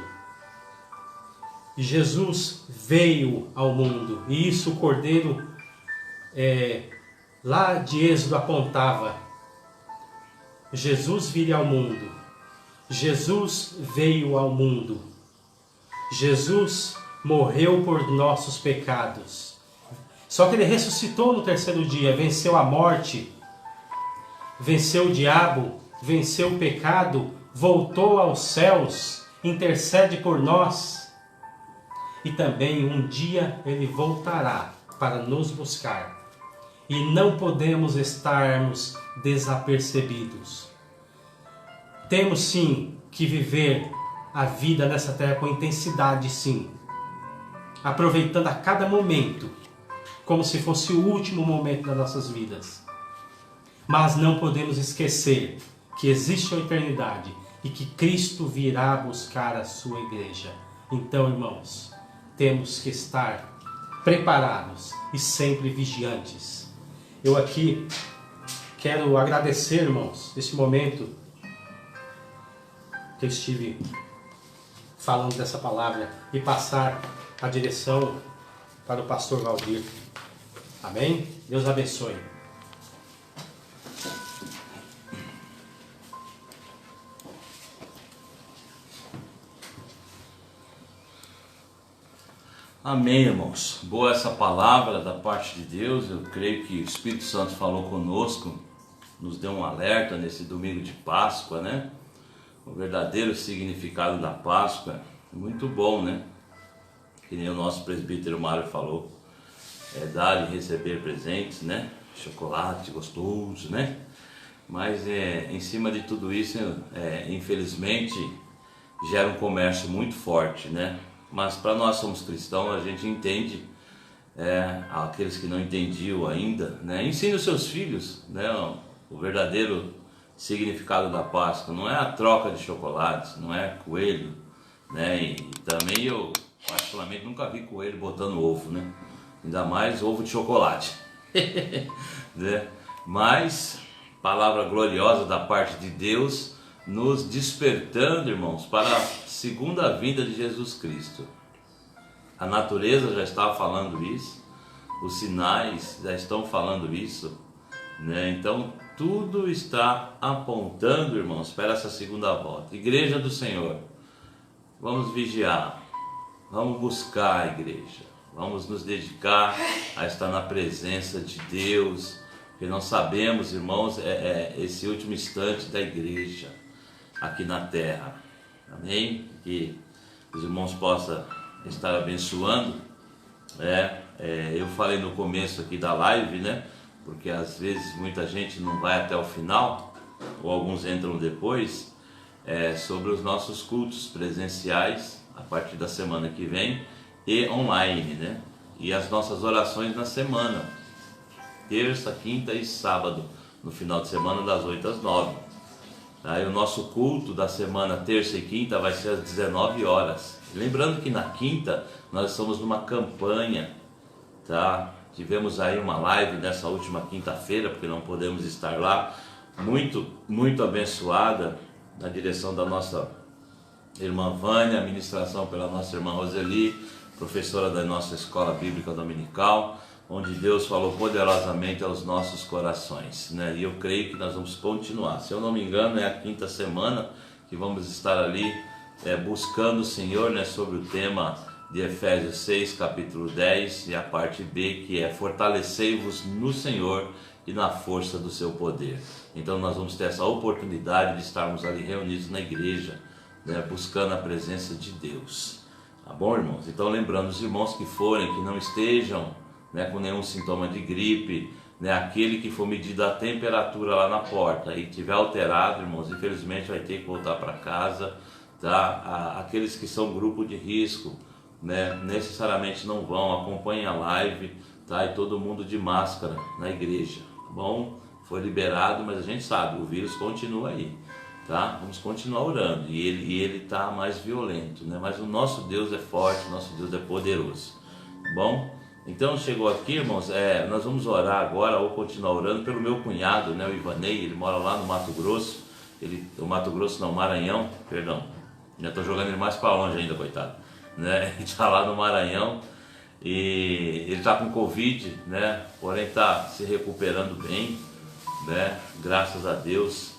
Jesus veio ao mundo. E isso o Cordeiro lá de Êxodo apontava. Jesus viria ao mundo. Jesus veio ao mundo. Jesus morreu por nossos pecados. Só que ele ressuscitou no terceiro dia, venceu a morte, venceu o diabo, venceu o pecado, voltou aos céus, intercede por nós. E também um dia ele voltará para nos buscar. E não podemos estarmos desapercebidos. Temos sim que viver a vida nessa terra com intensidade, sim. Aproveitando a cada momento, como se fosse o último momento das nossas vidas. Mas não podemos esquecer que existe a eternidade e que Cristo virá buscar a sua igreja. Então, irmãos, temos que estar preparados e sempre vigiantes. Eu aqui quero agradecer, irmãos, esse momento que eu estive falando dessa palavra e passar a direção para o pastor Valdir. Amém? Deus abençoe. Amém, irmãos. Boa essa palavra da parte de Deus. Eu creio que o Espírito Santo falou conosco, nos deu um alerta nesse domingo de Páscoa, né? O verdadeiro significado da Páscoa é muito bom, né? Que nem o nosso presbítero Mário falou. É dar e receber presentes, né? Chocolate gostoso, né? Mas em cima de tudo isso, infelizmente, gera um comércio muito forte, né? Mas para nós somos cristãos, a gente entende, aqueles que não entendiam ainda, né? Ensine os seus filhos, né? O verdadeiro significado da Páscoa. Não é a troca de chocolates, não é coelho, né? E também eu, particularmente, nunca vi coelho botando ovo, né? Ainda mais ovo de chocolate. Né? Mas, palavra gloriosa da parte de Deus, nos despertando, irmãos, para a segunda vinda de Jesus Cristo. A natureza já está falando isso, os sinais já estão falando isso, né? Então tudo está apontando, irmãos, para essa segunda volta. Igreja do Senhor, vamos vigiar, vamos buscar a igreja, vamos nos dedicar a estar na presença de Deus, porque nós sabemos, irmãos, esse último instante da igreja aqui na terra. Amém? Que os irmãos possam estar abençoando. Eu falei no começo aqui da live, né? Porque às vezes muita gente não vai até o final, ou alguns entram depois, sobre os nossos cultos presenciais a partir da semana que vem e online, né? E as nossas orações na semana, terça, quinta e sábado, no final de semana das 8 às 9. Aí o nosso culto da semana terça e quinta vai ser às 19 horas. Lembrando que na quinta nós estamos numa campanha, tá? Tivemos aí uma live nessa última quinta-feira, porque não podemos estar lá, muito abençoada, na direção da nossa irmã Vânia, a ministração pela nossa irmã Roseli, professora da nossa escola bíblica dominical, onde Deus falou poderosamente aos nossos corações, né? E eu creio que nós vamos continuar. Se eu não me engano, é a quinta semana que vamos estar ali buscando o Senhor, né, sobre o tema de Efésios 6, capítulo 10, e a parte B, que é fortalecei-vos no Senhor e na força do seu poder. Então nós vamos ter essa oportunidade de estarmos ali reunidos na igreja, né, buscando a presença de Deus. Tá bom, irmãos? Então lembrando os irmãos que forem, que não estejam, né, com nenhum sintoma de gripe, né, aquele que for medida a temperatura lá na porta e tiver alterado, irmãos, infelizmente vai ter que voltar para casa, tá? Aqueles que são grupo de risco, né, necessariamente não vão, acompanhem a live, tá? E todo mundo de máscara na igreja, tá bom? Foi liberado, mas a gente sabe, o vírus continua aí, tá? Vamos continuar orando, e ele está mais violento, né? Mas o nosso Deus é forte, o nosso Deus é poderoso, tá bom? Então chegou aqui, irmãos, nós vamos orar agora, ou continuar orando pelo meu cunhado, né, o Ivanei. Ele mora lá no Mato Grosso, Maranhão, perdão, já estou jogando ele mais para longe ainda, coitado, né? Ele está lá no Maranhão e ele está com Covid, né? Porém está se recuperando bem, né? Graças a Deus.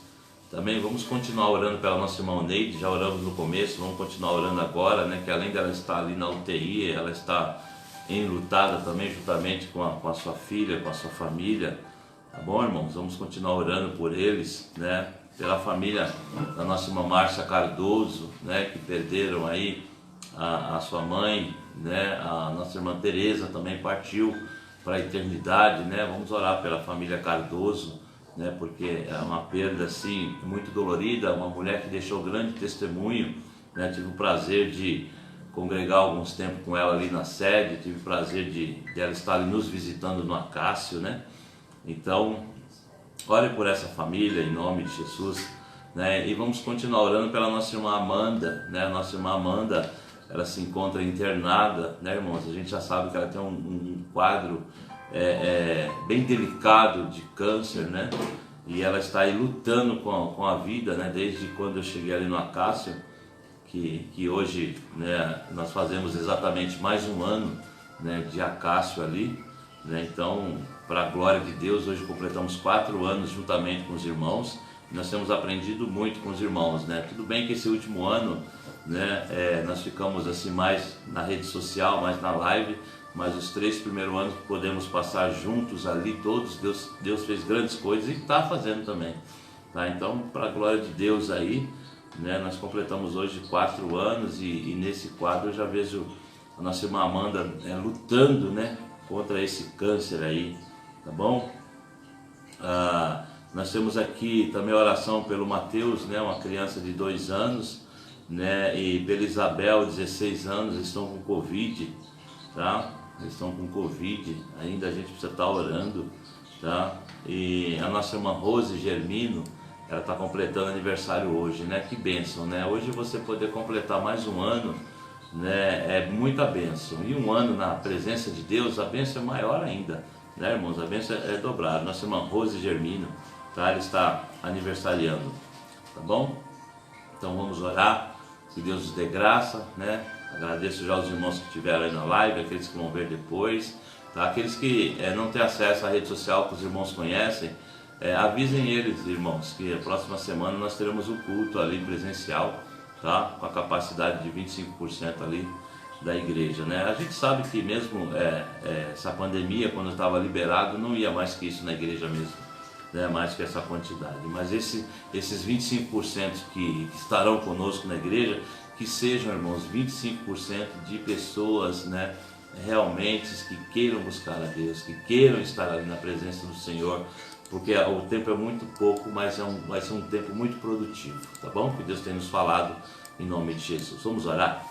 Também vamos continuar orando pela nossa irmã Neide, já oramos no começo, vamos continuar orando agora, né? Que além dela estar ali na UTI, ela está enlutada também, juntamente com a sua filha, com a sua família, tá bom, irmãos? Vamos continuar orando por eles, né? Pela família da nossa irmã Márcia Cardoso, né? Que perderam aí a sua mãe, né? A nossa irmã Tereza também partiu para a eternidade, né? Vamos orar pela família Cardoso, né? Porque é uma perda assim muito dolorida, uma mulher que deixou grande testemunho, né? Tive o prazer de congregar alguns tempos com ela ali na sede, tive o prazer de ela estar ali nos visitando no Acácio, né? Então, ore por essa família em nome de Jesus, né? E vamos continuar orando pela nossa irmã Amanda, né? A nossa irmã Amanda, ela se encontra internada, né, irmãos? A gente já sabe que ela tem um quadro bem delicado de câncer, né? E ela está aí lutando com a vida, né? Desde quando eu cheguei ali no Acácio, que hoje, né, nós fazemos exatamente mais um ano, né, de Acácio ali, né? Então, para a glória de Deus, hoje completamos 4 anos juntamente com os irmãos. E nós temos aprendido muito com os irmãos, né? Tudo bem que esse último ano, né, nós ficamos assim mais na rede social, mais na live, mas os 3 primeiros anos que podemos passar juntos ali, todos, Deus fez grandes coisas e está fazendo também, tá? Então, para a glória de Deus aí, né, nós completamos hoje 4 anos e nesse quadro eu já vejo a nossa irmã Amanda lutando, né, contra esse câncer aí, tá bom? Nós temos aqui também a oração pelo Mateus, né, uma criança de 2 anos, né, e pela Isabel, 16 anos, eles estão com Covid, tá? Eles estão com Covid, ainda a gente precisa estar orando, tá? E a nossa irmã Rose Germino, ela está completando aniversário hoje, né? Que bênção, né? Hoje você poder completar mais um ano, né? É muita bênção. E um ano na presença de Deus, a bênção é maior ainda, né, irmãos? A bênção é dobrada. Nossa irmã Rose Germino, tá? Ela está aniversariando, tá bom? Então vamos orar, que Deus nos dê graça, né? Agradeço já os irmãos que estiveram aí na live, aqueles que vão ver depois, tá? Aqueles que não têm acesso à rede social que os irmãos conhecem, avisem eles, irmãos, que a próxima semana nós teremos o culto ali presencial, tá? Com a capacidade de 25% ali da igreja, né? A gente sabe que mesmo essa pandemia, quando estava liberado, não ia mais que isso na igreja mesmo, né? Mais que essa quantidade. Mas esses 25% que estarão conosco na igreja, que sejam, irmãos, 25% de pessoas, né, realmente que queiram buscar a Deus, que queiram estar ali na presença do Senhor, porque o tempo é muito pouco, mas vai ser um tempo muito produtivo, tá bom? Que Deus tem nos falado em nome de Jesus. Vamos orar?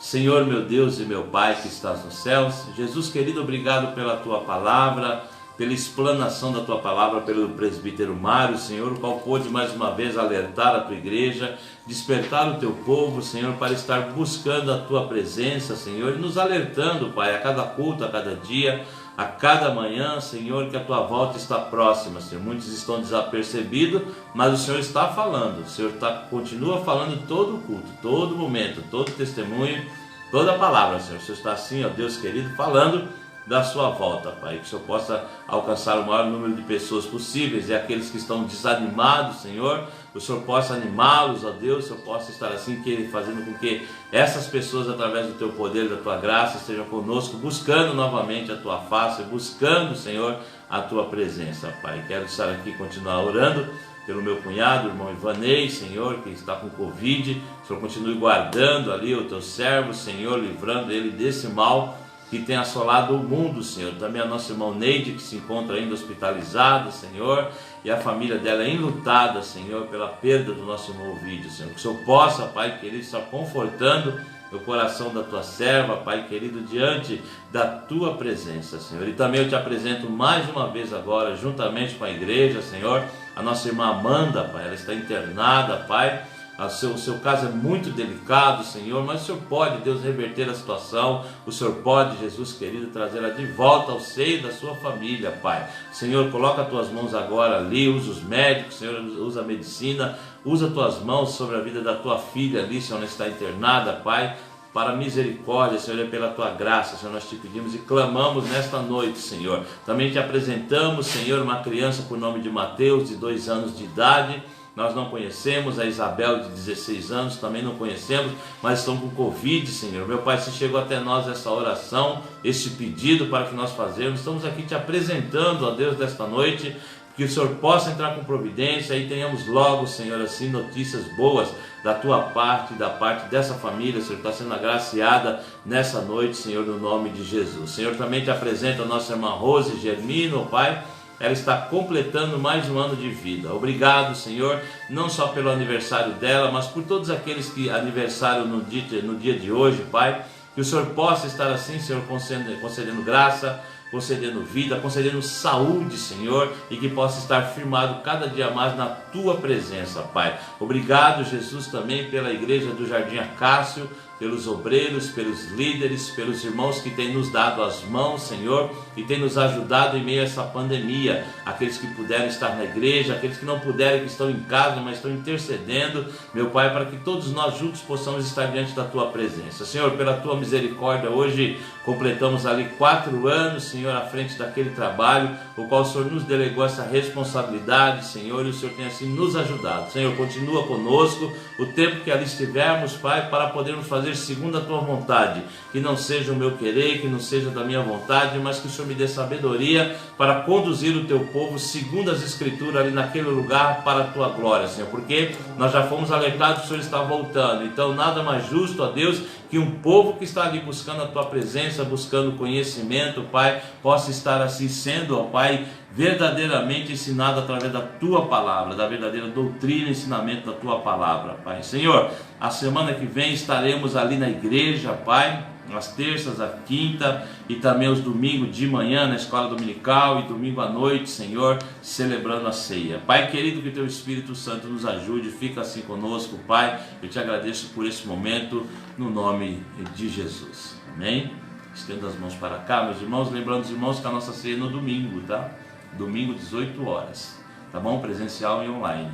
Senhor, meu Deus e meu Pai que estás nos céus, Jesus querido, obrigado pela Tua palavra, pela explanação da Tua palavra pelo presbítero Mário, Senhor, o qual pôde mais uma vez alertar a Tua igreja, despertar o Teu povo, Senhor, para estar buscando a Tua presença, Senhor, e nos alertando, Pai, a cada culto, a cada dia, a cada manhã, Senhor, que a Tua volta está próxima, Senhor. Muitos estão desapercebidos, mas o Senhor está falando, o Senhor continua falando todo o culto, todo momento, todo testemunho, toda a palavra, Senhor. O Senhor está assim, ó Deus querido, falando da sua volta, Pai, que o Senhor possa alcançar o maior número de pessoas possíveis, e aqueles que estão desanimados, Senhor, o Senhor possa animá-los, ó Deus, o Senhor possa estar assim, fazendo com que essas pessoas, através do Teu poder, da Tua graça, estejam conosco, buscando novamente a Tua face, buscando, Senhor, a Tua presença, Pai. Quero estar aqui e continuar orando pelo meu cunhado, o irmão Ivanei, Senhor, que está com Covid. O Senhor continue guardando ali o Teu servo, Senhor, livrando ele desse mal que tem assolado o mundo, Senhor. Também a nossa irmã Neide, que se encontra ainda hospitalizada, Senhor, e a família dela enlutada, Senhor, pela perda do nosso irmão Ovídio, Senhor. Que o Senhor possa, Pai querido, estar confortando o coração da Tua serva, Pai querido, diante da Tua presença, Senhor. E também eu Te apresento mais uma vez agora, juntamente com a igreja, Senhor, a nossa irmã Amanda, Pai. Ela está internada, Pai, O seu caso é muito delicado, Senhor, mas o Senhor pode, Deus, reverter a situação. O Senhor pode, Jesus querido, trazê-la de volta ao seio da sua família, Pai. Senhor, coloca as tuas mãos agora ali, usa os médicos, Senhor, usa a medicina, usa as tuas mãos sobre a vida da tua filha ali, Senhor, ela está internada, Pai. Para a misericórdia, Senhor, é pela tua graça, Senhor, nós te pedimos e clamamos nesta noite, Senhor. Também te apresentamos, Senhor, uma criança por nome de Mateus, de 2 anos de idade. Nós não conhecemos, a Isabel de 16 anos, também não conhecemos, mas estão com Covid, Senhor. Meu Pai, se chegou até nós essa oração, este pedido para que nós fazemos, estamos aqui te apresentando, ó Deus, desta noite, que o Senhor possa entrar com providência e tenhamos logo, Senhor, assim, notícias boas da tua parte, da parte dessa família, Senhor, que está sendo agraciada nessa noite, Senhor, no nome de Jesus. Senhor, também te apresento a nossa irmã Rose Germino, Pai. Ela está completando mais um ano de vida. Obrigado, Senhor, não só pelo aniversário dela, mas por todos aqueles que aniversaram no dia de hoje, Pai. Que o Senhor possa estar assim, Senhor, concedendo graça, concedendo vida, concedendo saúde, Senhor, e que possa estar firmado cada dia mais na tua presença, Pai. Obrigado, Jesus, também pela igreja do Jardim Acácio, pelos obreiros, pelos líderes, pelos irmãos que têm nos dado as mãos, Senhor, e têm nos ajudado em meio a essa pandemia. Aqueles que puderam estar na igreja, aqueles que não puderam, que estão em casa, mas estão intercedendo, meu Pai, para que todos nós juntos possamos estar diante da tua presença. Senhor, pela tua misericórdia, hoje completamos ali 4 anos, Senhor, à frente daquele trabalho, o qual o Senhor nos delegou essa responsabilidade, Senhor, e o Senhor tem assim nos ajudado. Senhor, continua conosco o tempo que ali estivermos, Pai, para podermos fazer segundo a tua vontade, que não seja o meu querer, que não seja da minha vontade, mas que o Senhor me dê sabedoria para conduzir o teu povo segundo as escrituras ali naquele lugar para a tua glória, Senhor, porque nós já fomos alertados que o Senhor está voltando. Então nada mais justo, ó Deus, que um povo que está ali buscando a tua presença, buscando conhecimento, Pai, possa estar assim sendo, ó Pai, verdadeiramente ensinado através da tua palavra, da verdadeira doutrina e ensinamento da tua palavra, Pai. Senhor, a semana que vem estaremos ali na igreja, Pai, às terças, à quinta e também os domingos de manhã na escola dominical e domingo à noite, Senhor, celebrando a ceia. Pai querido, que teu Espírito Santo nos ajude, fica assim conosco, Pai. Eu te agradeço por esse momento, no nome de Jesus. Amém? Estendo as mãos para cá, meus irmãos, lembrando os irmãos que a nossa ceia é no domingo, tá? Domingo, 18 horas, tá bom? Presencial e online,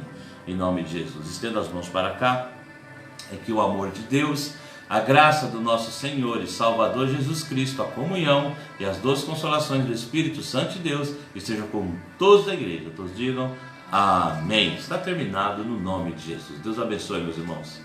em nome de Jesus. Estenda as mãos para cá, é que o amor de Deus, a graça do nosso Senhor e Salvador Jesus Cristo, a comunhão e as doces consolações do Espírito Santo de Deus estejam com todos da igreja. Todos digam amém. Está terminado no nome de Jesus. Deus abençoe, meus irmãos.